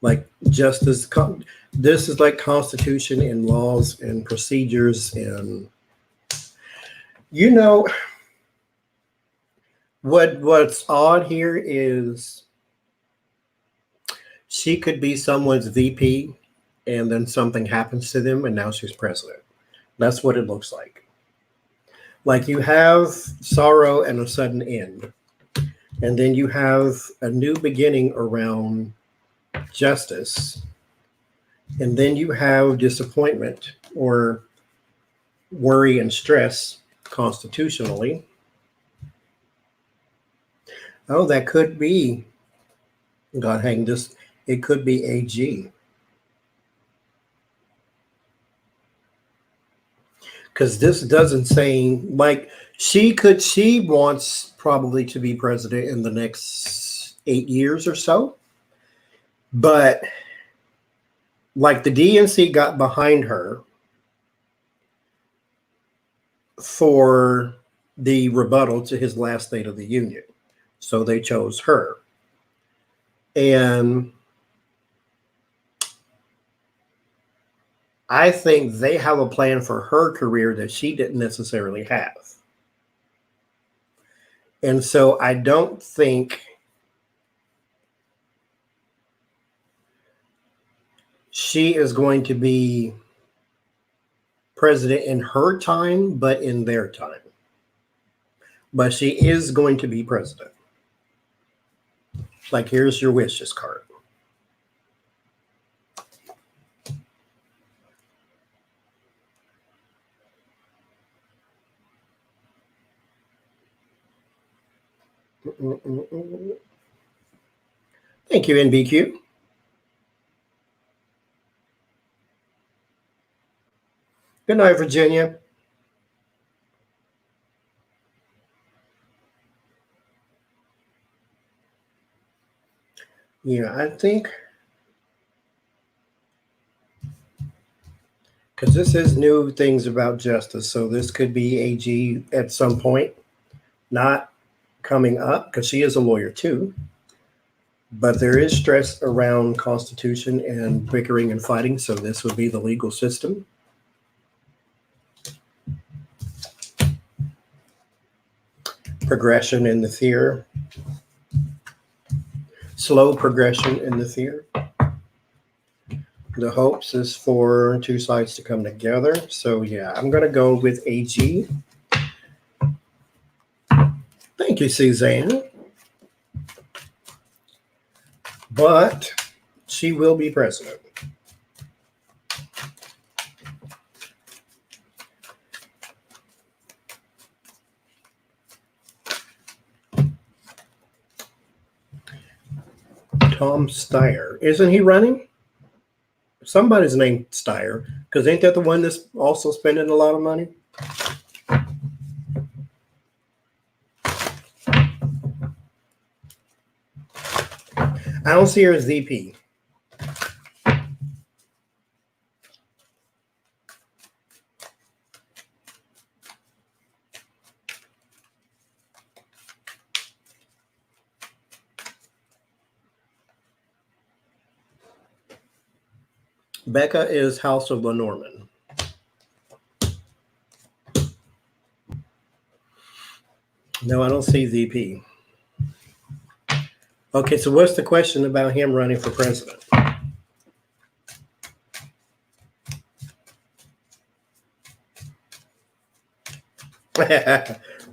like justice. This is like constitution and laws and procedures, and you know what's odd here is she could be someone's VP and then something happens to them and now she's president. That's what it looks like. Like you have sorrow and a sudden end. And then you have a new beginning around justice. And then you have disappointment or worry and stress constitutionally. Oh, that could be, God hang this, it could be AG. Because this doesn't say, like, she wants probably to be president in the next 8 years or so. But like the DNC got behind her for the rebuttal to his last State of the Union. So they chose her. And I think they have a plan for her career that she didn't necessarily have. And so I don't think she is going to be president in her time, but in their time. But she is going to be president. Like, here's your wishes card. Thank you, NBQ. Good night, Virginia. Yeah, I think because this is new things about justice, so this could be AG at some point, not coming up because she is a lawyer too. But there is stress around Constitution and bickering and fighting, so this would be the legal system. Progression in the fear. Slow progression in the fear. The hopes is for two sides to come together. So yeah, I'm going to go with AG. Thank you, Suzanne. But she will be president. Tom Steyer. Isn't he running? Somebody's named Steyer, because ain't that the one that's also spending a lot of money? I don't see her as VP. Becca is House of Lenormand. No, I don't see VP. Okay, so what's the question about him running for president?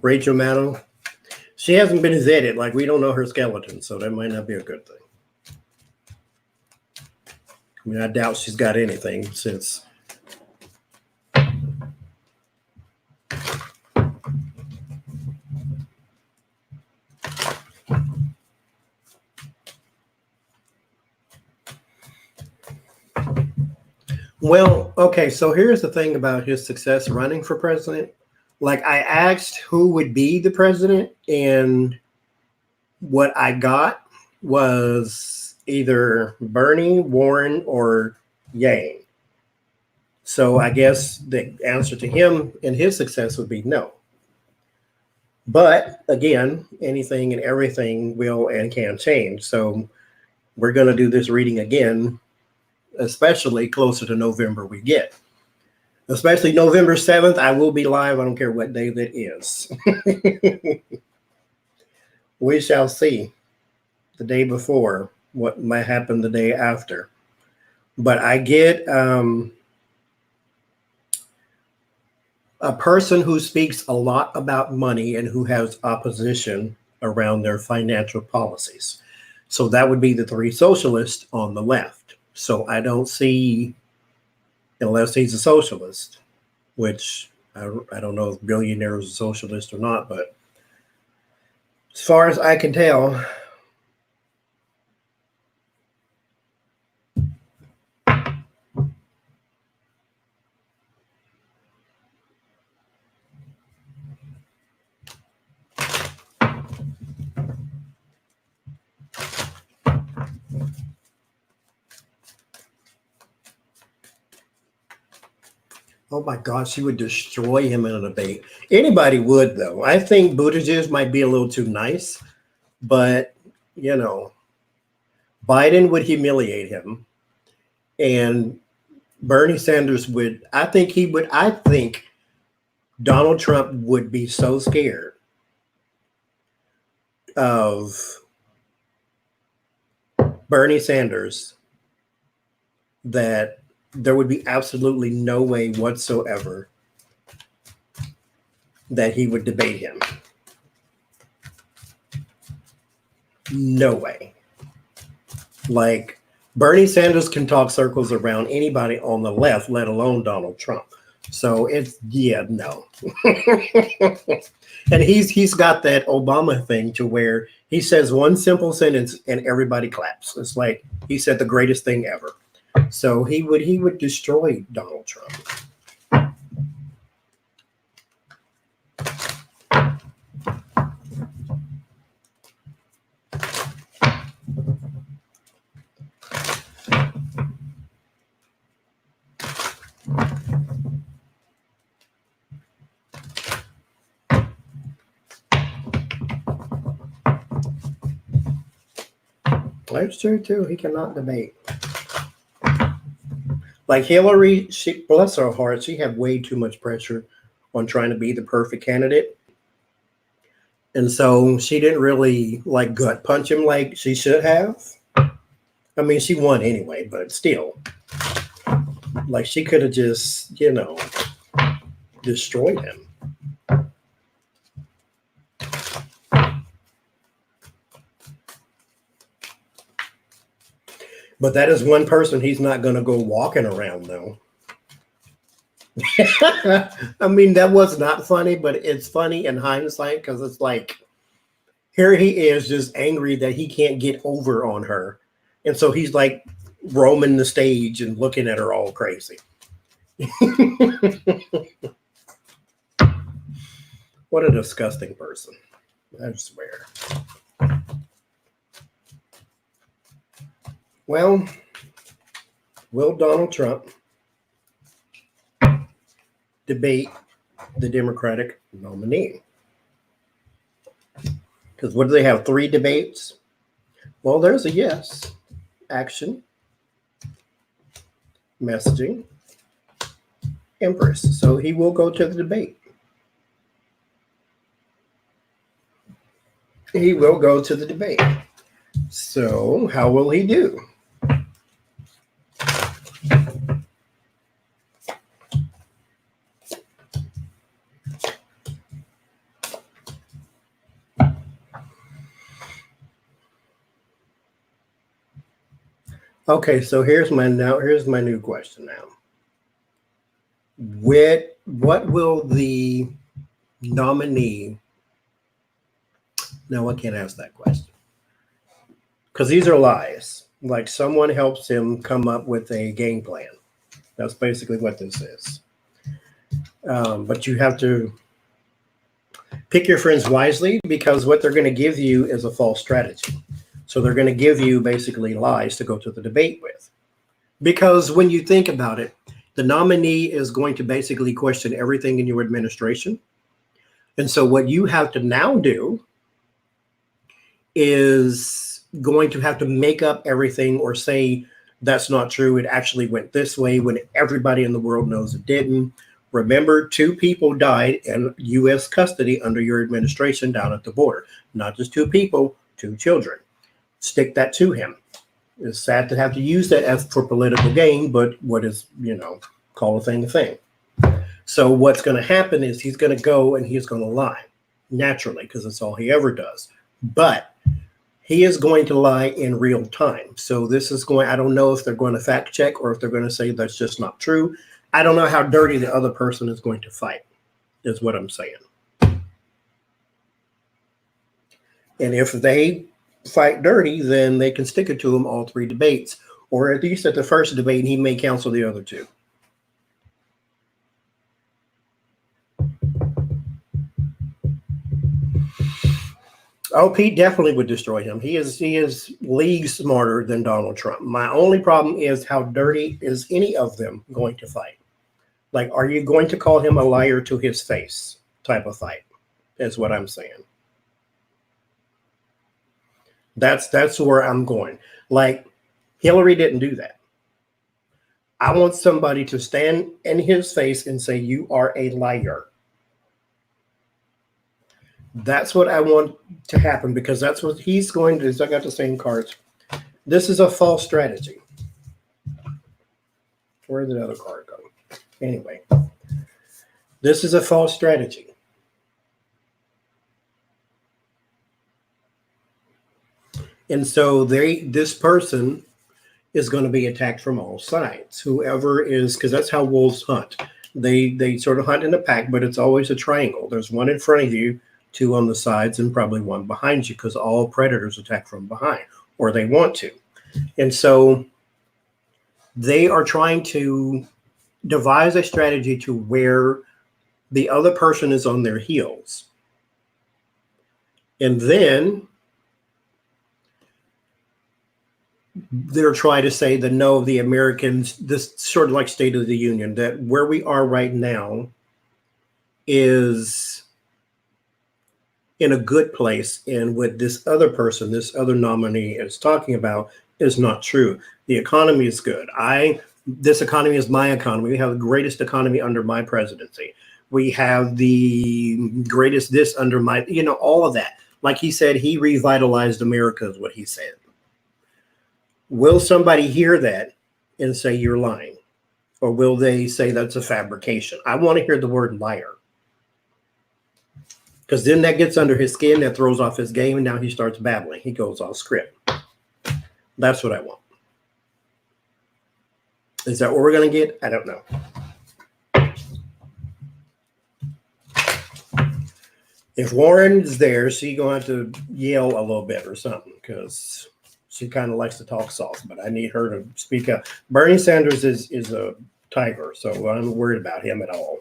Rachel Maddow. She hasn't been vetted. Like, we don't know her skeleton, so that might not be a good thing. I mean, I doubt she's got anything since. Well, okay, so here's the thing about his success running for president. Like, I asked who would be the president, and what I got was either Bernie, Warren, or Yang. So I guess the answer to him and his success would be no. But again, anything and everything will and can change. So we're going to do this reading again, especially closer to November we get. Especially November 7th, I will be live. I don't care what day that is. We shall see the day before what might happen the day after. But I get a person who speaks a lot about money and who has opposition around their financial policies. So that would be the three socialists on the left. So I don't see, unless he's a socialist, which I don't know if billionaire is a socialist or not, but as far as I can tell, oh my God, she would destroy him in a debate. Anybody would, though. I think Buttigieg might be a little too nice, but, Biden would humiliate him. And Bernie Sanders would, I think Donald Trump would be so scared of Bernie Sanders that there would be absolutely no way whatsoever that he would debate him. No way. Like, Bernie Sanders can talk circles around anybody on the left, let alone Donald Trump. So it's, yeah, no. And he's got that Obama thing to where he says one simple sentence and everybody claps. It's like he said the greatest thing ever. So he would destroy Donald Trump. That's true too. He cannot debate. Like Hillary, she, bless her heart, she had way too much pressure on trying to be the perfect candidate. And so she didn't really like gut punch him like she should have. I mean, she won anyway, but still, like she could have just, destroyed him. But that is one person he's not going to go walking around, though. I mean, that was not funny, but it's funny in hindsight because it's like, here he is just angry that he can't get over on her. And so he's like roaming the stage and looking at her all crazy. What a disgusting person. I swear. Well, will Donald Trump debate the Democratic nominee? Because what do they have? 3 debates? Well, there's a yes. Action, messaging, Empress. So he will go to the debate. He will go to the debate. So how will he do? Okay, so here's my new question now. What will the nominee? No, I can't ask that question. Because these are lies. Like someone helps him come up with a game plan. That's basically what this is. But you have to pick your friends wisely because what they're going to give you is a false strategy. So they're going to give you basically lies to go to the debate with. Because when you think about it, the nominee is going to basically question everything in your administration. And so what you have to now do is going to have to make up everything or say that's not true. It actually went this way when everybody in the world knows it didn't. Remember, 2 people died in U.S. custody under your administration down at the border. Not just 2 people, 2 children. Stick that to him. It's sad to have to use that as for political gain, but what is, call a thing a thing. So what's going to happen is he's going to go and he's going to lie naturally because that's all he ever does. But he is going to lie in real time. So this is going, I don't know if they're going to fact check or if they're going to say that's just not true. I don't know how dirty the other person is going to fight, is what I'm saying. And if they fight dirty, then they can stick it to him all 3 debates, or at least at the first debate, he may cancel the other 2. Oh, Pete definitely would destroy him. He is leagues smarter than Donald Trump. My only problem is how dirty is any of them going to fight? Like, are you going to call him a liar to his face type of fight? Is what I'm saying. That's where I'm going. Like, Hillary didn't do that. I want somebody to stand in his face and say, "You are a liar." That's what I want to happen because that's what he's going to do. I got the same cards. This is a false strategy. Where did the other card go? Anyway, this is a false strategy. And so this person is going to be attacked from all sides. Whoever is, because that's how wolves hunt. They sort of hunt in a pack, but it's always a triangle. There's one in front of you, two on the sides, and probably one behind you, because all predators attack from behind, or they want to. And so they are trying to devise a strategy to where the other person is on their heels. And then they're trying to say the no of the Americans, this sort of like State of the Union, that where we are right now is in a good place. And what this other person, this other nominee is talking about is not true. The economy is good. This economy is my economy. We have the greatest economy under my presidency. We have the greatest this under my, all of that. Like he said, he revitalized America is what he said. Will somebody hear that and say you're lying? Or will they say that's a fabrication? I want to hear the word liar. Because then that gets under his skin, that throws off his game, and now he starts babbling. He goes off script. That's what I want. Is that what we're going to get? I don't know. If Warren's there, she's going to have to yell a little bit or something, because she kind of likes to talk soft, but I need her to speak up. Bernie Sanders is a tiger, so I'm not worried about him at all.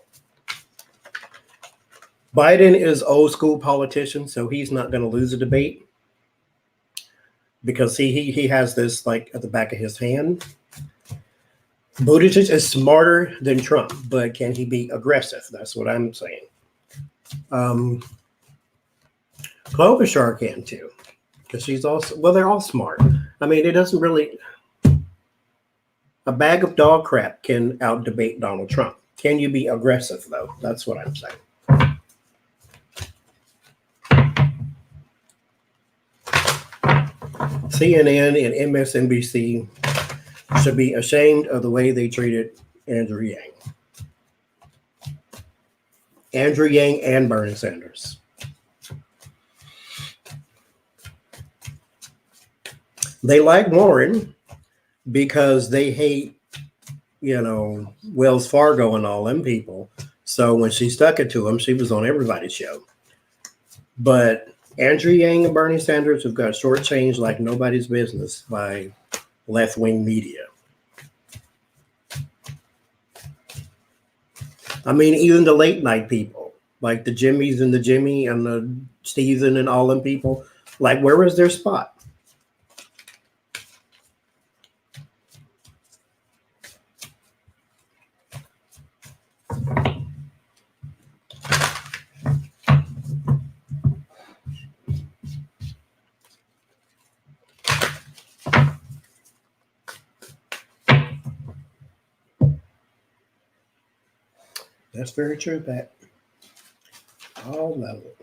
Biden is old school politician, so he's not going to lose a debate because he has this like at the back of his hand. Buttigieg is smarter than Trump, but can he be aggressive? That's what I'm saying. Klobuchar can too, because she's also, well, they're all smart. I mean, it doesn't really, a bag of dog crap can out debate Donald Trump. Can you be aggressive though? That's what I'm saying. CNN and MSNBC should be ashamed of the way they treated Andrew Yang. Andrew Yang and Bernie Sanders. They like Warren because they hate, Wells Fargo and all them people. So when she stuck it to him, she was on everybody's show. But Andrew Yang and Bernie Sanders have got shortchanged like nobody's business by left-wing media. I mean, even the late night people, like the Jimmys and the Jimmy and the Steven and all them people, like where was their spot? That's very true, Pat. All of it.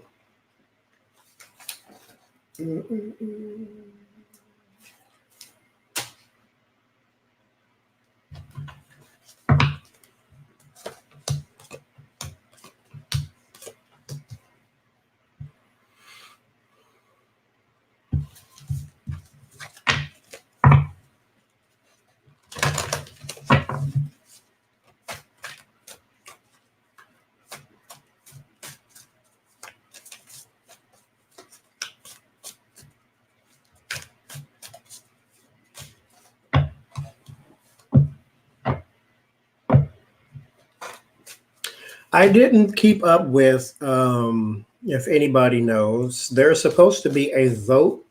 I didn't keep up with, if anybody knows, there's supposed to be a vote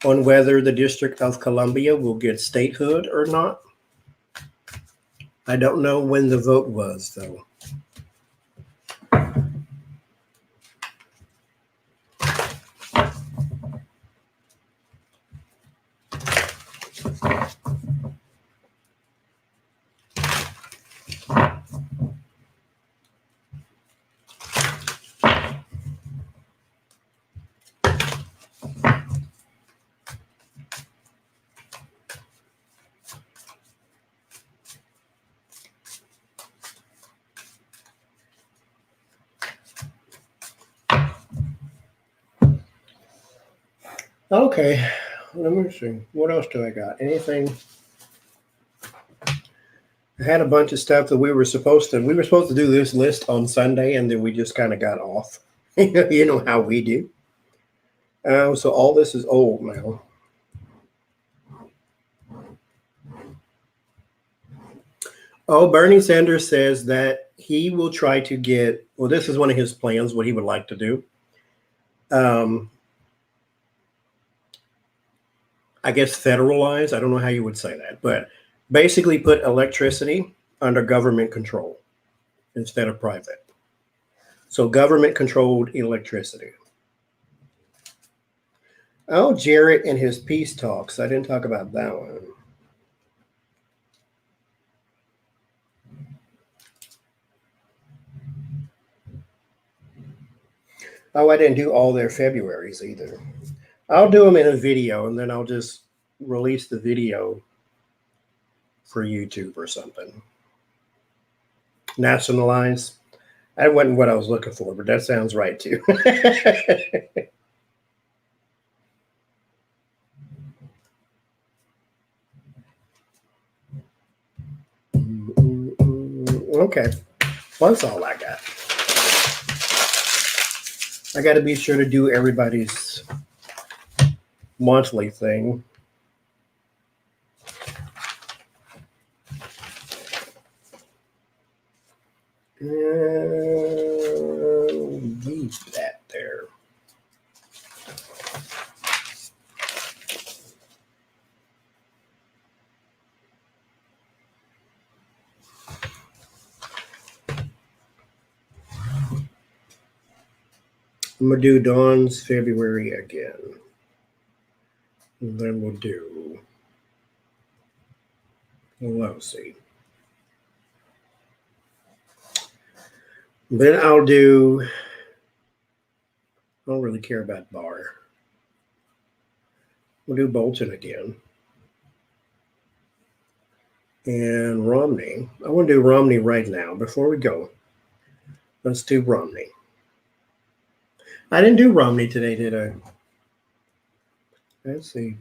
on whether the District of Columbia will get statehood or not. I don't know when the vote was, though. Okay, let me see. What else do I got? Anything? I had a bunch of stuff that we were supposed to do this list on Sunday, and then we just kind of got off. You know how we do. So all this is old now. Oh, Bernie Sanders says that he will try to get. Well, this is one of his plans. What he would like to do. Um, I guess federalize. I don't know how you would say that, but basically put electricity under government control instead of private. So government controlled electricity. Oh, Jarrett and his peace talks. I didn't talk about that one. Oh, I didn't do all their Februaries either. I'll do them in a video and then I'll just release the video for YouTube or something. Nationalize. That wasn't what I was looking for, but that sounds right too. Okay. Well, that's all I got. I got to be sure to do everybody's monthly thing. Leave that there. I'm going to do Dawn's February again. And then we'll do Pelosi. Then I'll do, I don't really care about Barr. We'll do Bolton again. And Romney. I want to do Romney right now. Before we go, let's do Romney. I didn't do Romney today, did I? Let's see.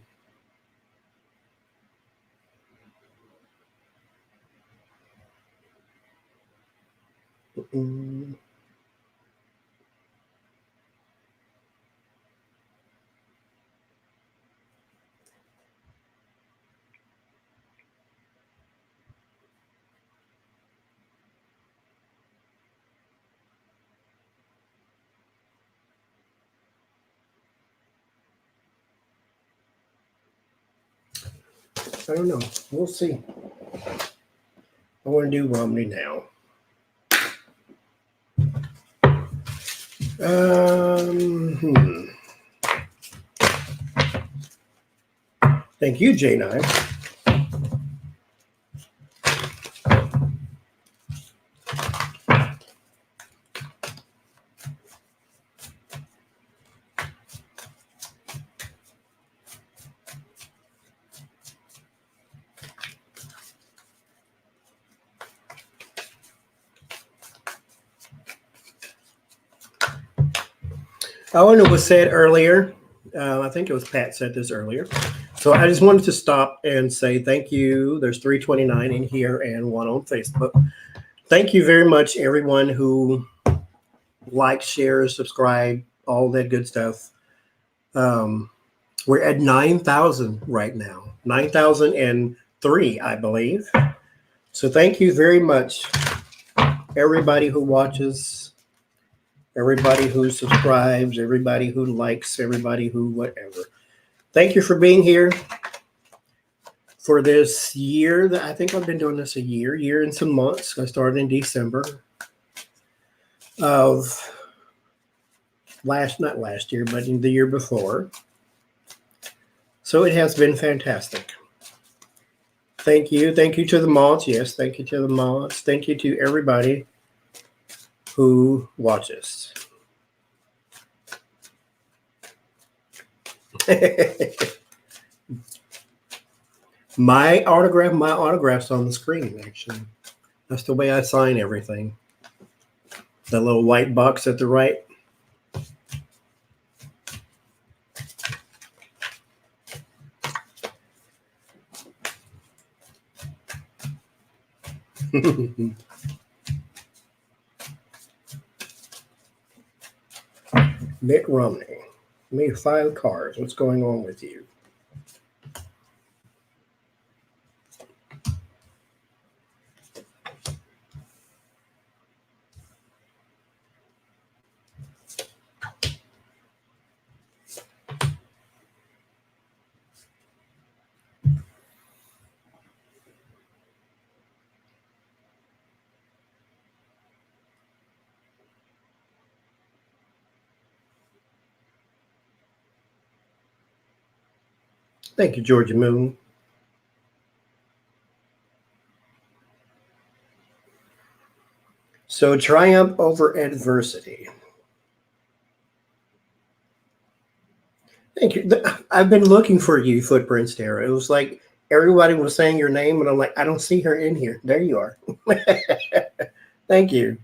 I don't know. We'll see. I want to do Romney now. Thank you, J9. Oh, and it was said earlier, I think it was Pat said this earlier. So I just wanted to stop and say thank you. There's 329 in here and one on Facebook. Thank you very much, everyone who likes, shares, subscribe, all that good stuff. We're at 9,000 right now, 9,003, I believe. So thank you very much, everybody who watches, everybody who subscribes, everybody who likes, everybody who whatever. Thank you for being here for this year. I think I've been doing this a year and some months. I started in December of not last year, but in the year before. So it has been fantastic. Thank you. Thank you to the mods. Yes, thank you to the mods. Thank you to everybody who watches. My autograph's on the screen, actually. That's the way I sign everything. The little white box at the right. Mitt Romney. Made 5 cards. What's going on with you? Thank you, Georgia Moon. So, triumph over adversity. Thank you. I've been looking for you, Footprints, Tara. It was like everybody was saying your name, and I'm like, I don't see her in here. There you are. Thank you.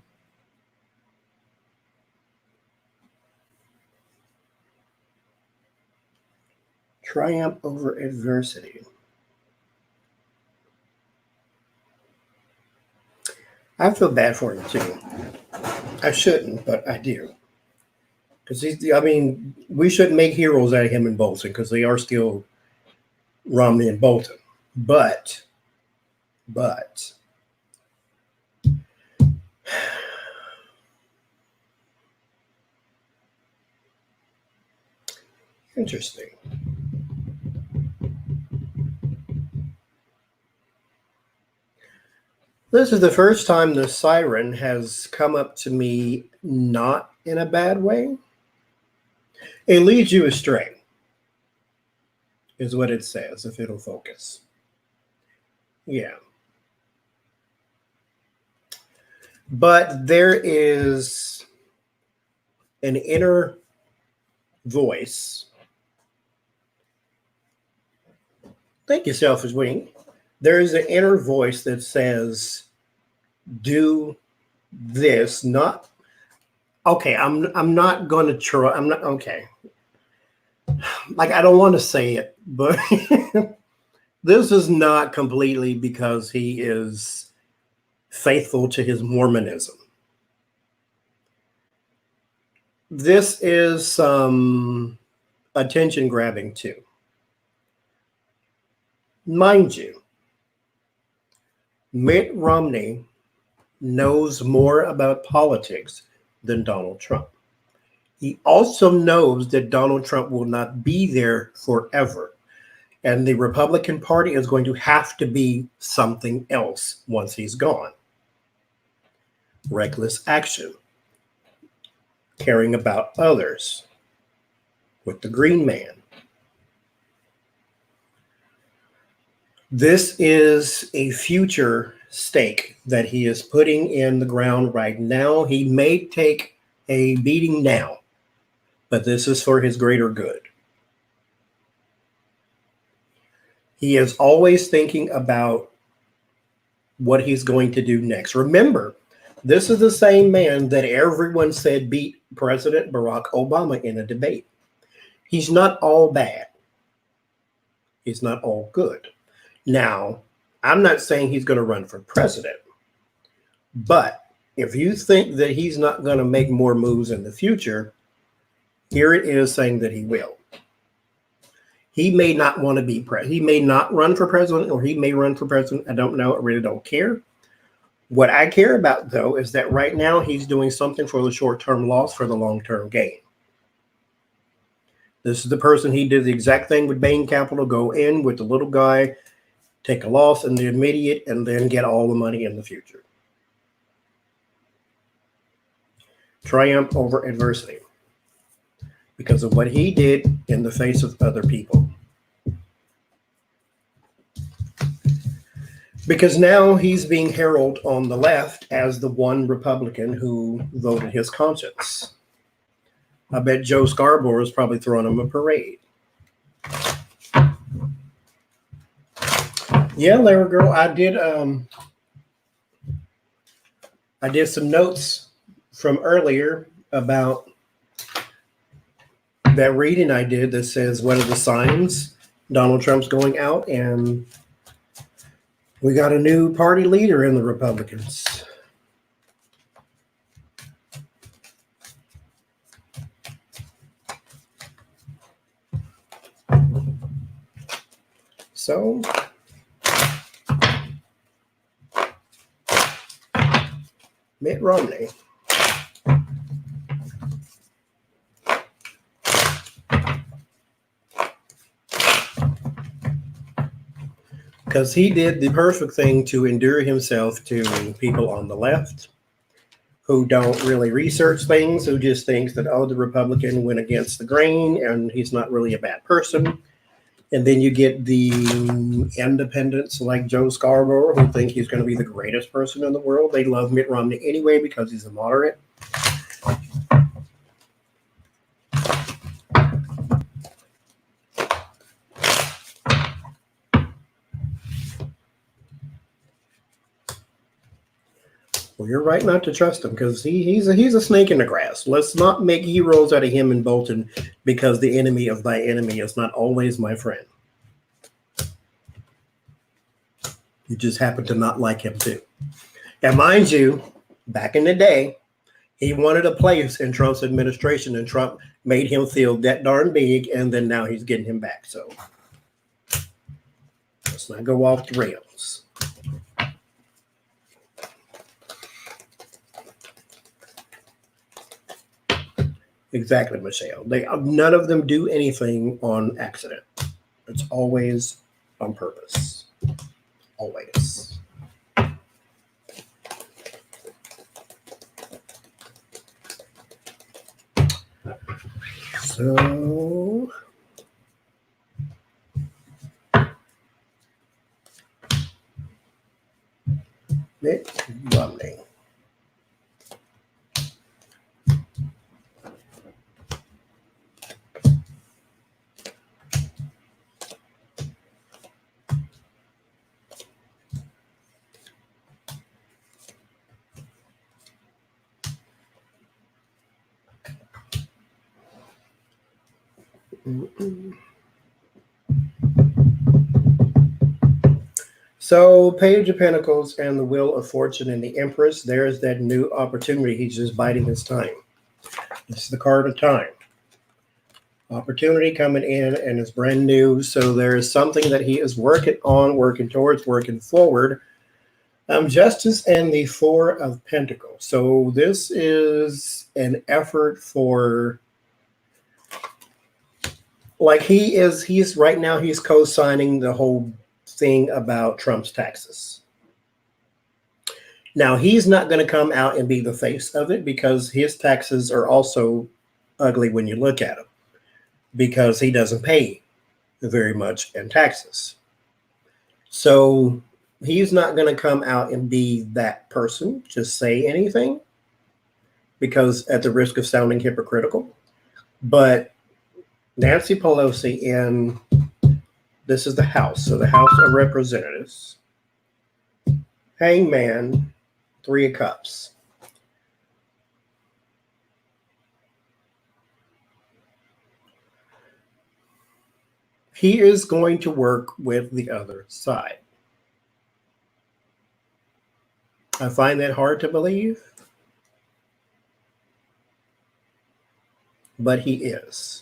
Triumph over adversity. I feel bad for him too. I shouldn't, but I do. Because we shouldn't make heroes out of him and Bolton because they are still Romney and Bolton. But, interesting. This is the first time the siren has come up to me not in a bad way. It leads you astray, is what it says, if it'll focus. Yeah. But there is an inner voice. Thank you, Selfish Wing. There is an inner voice that says, do this, not okay. I'm not going to try. I'm not okay. Like, I don't want to say it, but this is not completely because he is faithful to his Mormonism. This is some attention grabbing too. Mind you, Mitt Romney knows more about politics than Donald Trump. He also knows that Donald Trump will not be there forever. And the Republican Party is going to have to be something else once he's gone. Reckless action. Caring about others. With the Green Man. This is a future stake that he is putting in the ground right now. He may take a beating now, but this is for his greater good. He is always thinking about what he's going to do next. Remember, this is the same man that everyone said beat President Barack Obama in a debate. He's not all bad. He's not all good. Now, I'm not saying he's going to run for president, but if you think that he's not going to make more moves in the future, here it is saying that he will. He may not want to be president. He may not run for president, or he may run for president. I don't know. I really don't care. What I care about, though, is that right now he's doing something for the short-term loss for the long-term gain. This is the person, he did the exact thing with Bain Capital, go in with the little guy, take a loss in the immediate, and then get all the money in the future. Triumph over adversity because of what he did in the face of other people. Because now he's being heralded on the left as the one Republican who voted his conscience. I bet Joe Scarborough is probably throwing him a parade. Yeah, Lara girl, I did some notes from earlier about that reading I did that says, what are the signs Donald Trump's going out? And We got a new party leader in the Republicans. So, Mitt Romney. Because he did the perfect thing to endear himself to people on the left who don't really research things, who just thinks that, oh, the Republican went against the grain and he's not really a bad person. And then you get the independents like Joe Scarborough who think he's going to be the greatest person in the world. They love Mitt Romney anyway because he's a moderate. Well, you're right not to trust him because he's a snake in the grass. Let's not make heroes out of him and Bolton because the enemy of thy enemy is not always my friend. You just happen to not like him too. And mind you, back in the day, he wanted a place in Trump's administration and Trump made him feel that darn big, and then now he's getting him back. So let's not go off the rails. Exactly, Michelle. None of them do anything on accident. It's always on purpose. Always. So Mitt Romney. So, Page of Pentacles and the Wheel of Fortune and the Empress, there's that new opportunity. He's just biding his time. This is the card of time. Opportunity coming in and it's brand new. So there is something that he is working on, working towards, working forward. Justice and the Four of Pentacles. So this is an effort for, like he's right now, he's co-signing the whole thing about Trump's taxes. Now, he's not going to come out and be the face of it because his taxes are also ugly when you look at them because he doesn't pay very much in taxes. So he's not going to come out and be that person, just say anything because at the risk of sounding hypocritical. But Nancy Pelosi in, this is the House, so the House of Representatives, Hangman, Three of Cups. He is going to work with the other side. I find that hard to believe, but he is.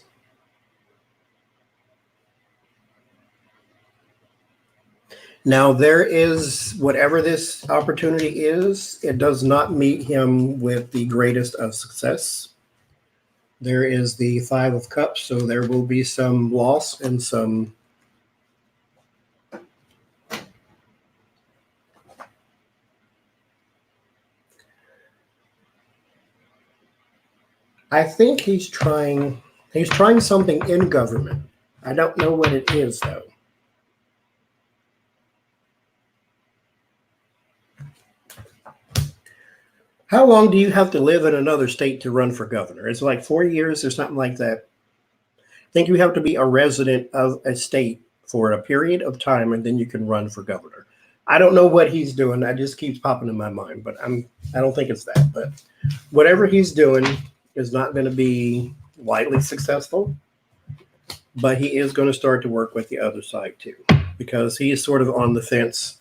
Now, there is, whatever this opportunity is, it does not meet him with the greatest of success. There is the Five of Cups, so there will be some loss and some I think he's trying something in government. I don't know what it is, though. How long do you have to live in another state to run for governor? It's like 4 years or something like that. I think you have to be a resident of a state for a period of time, and then you can run for governor. I don't know what he's doing. That just keeps popping in my mind, but I don't think it's that. But whatever he's doing is not going to be widely successful, but he is going to start to work with the other side too, because he is sort of on the fence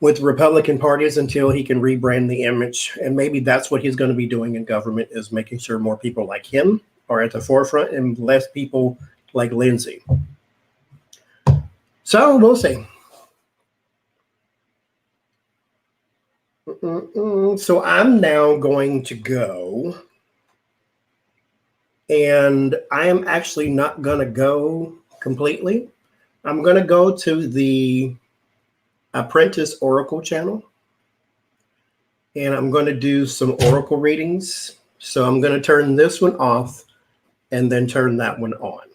with Republican parties until he can rebrand the image. And maybe that's what he's going to be doing in government, is making sure more people like him are at the forefront and less people like Lindsay. So we'll see. So I'm now going to go, and I am actually not going to go completely. I'm going to go to the Apprentice Oracle channel, and I'm going to do some Oracle readings. So I'm going to turn this one off and then turn that one on.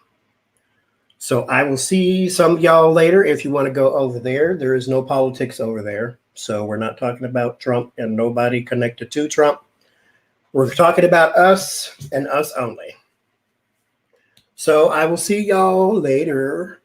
So I will see some of y'all later. If you want to go over there, there is no politics over there. So we're not talking about Trump and nobody connected to Trump. We're talking about us and us only. So I will see y'all later.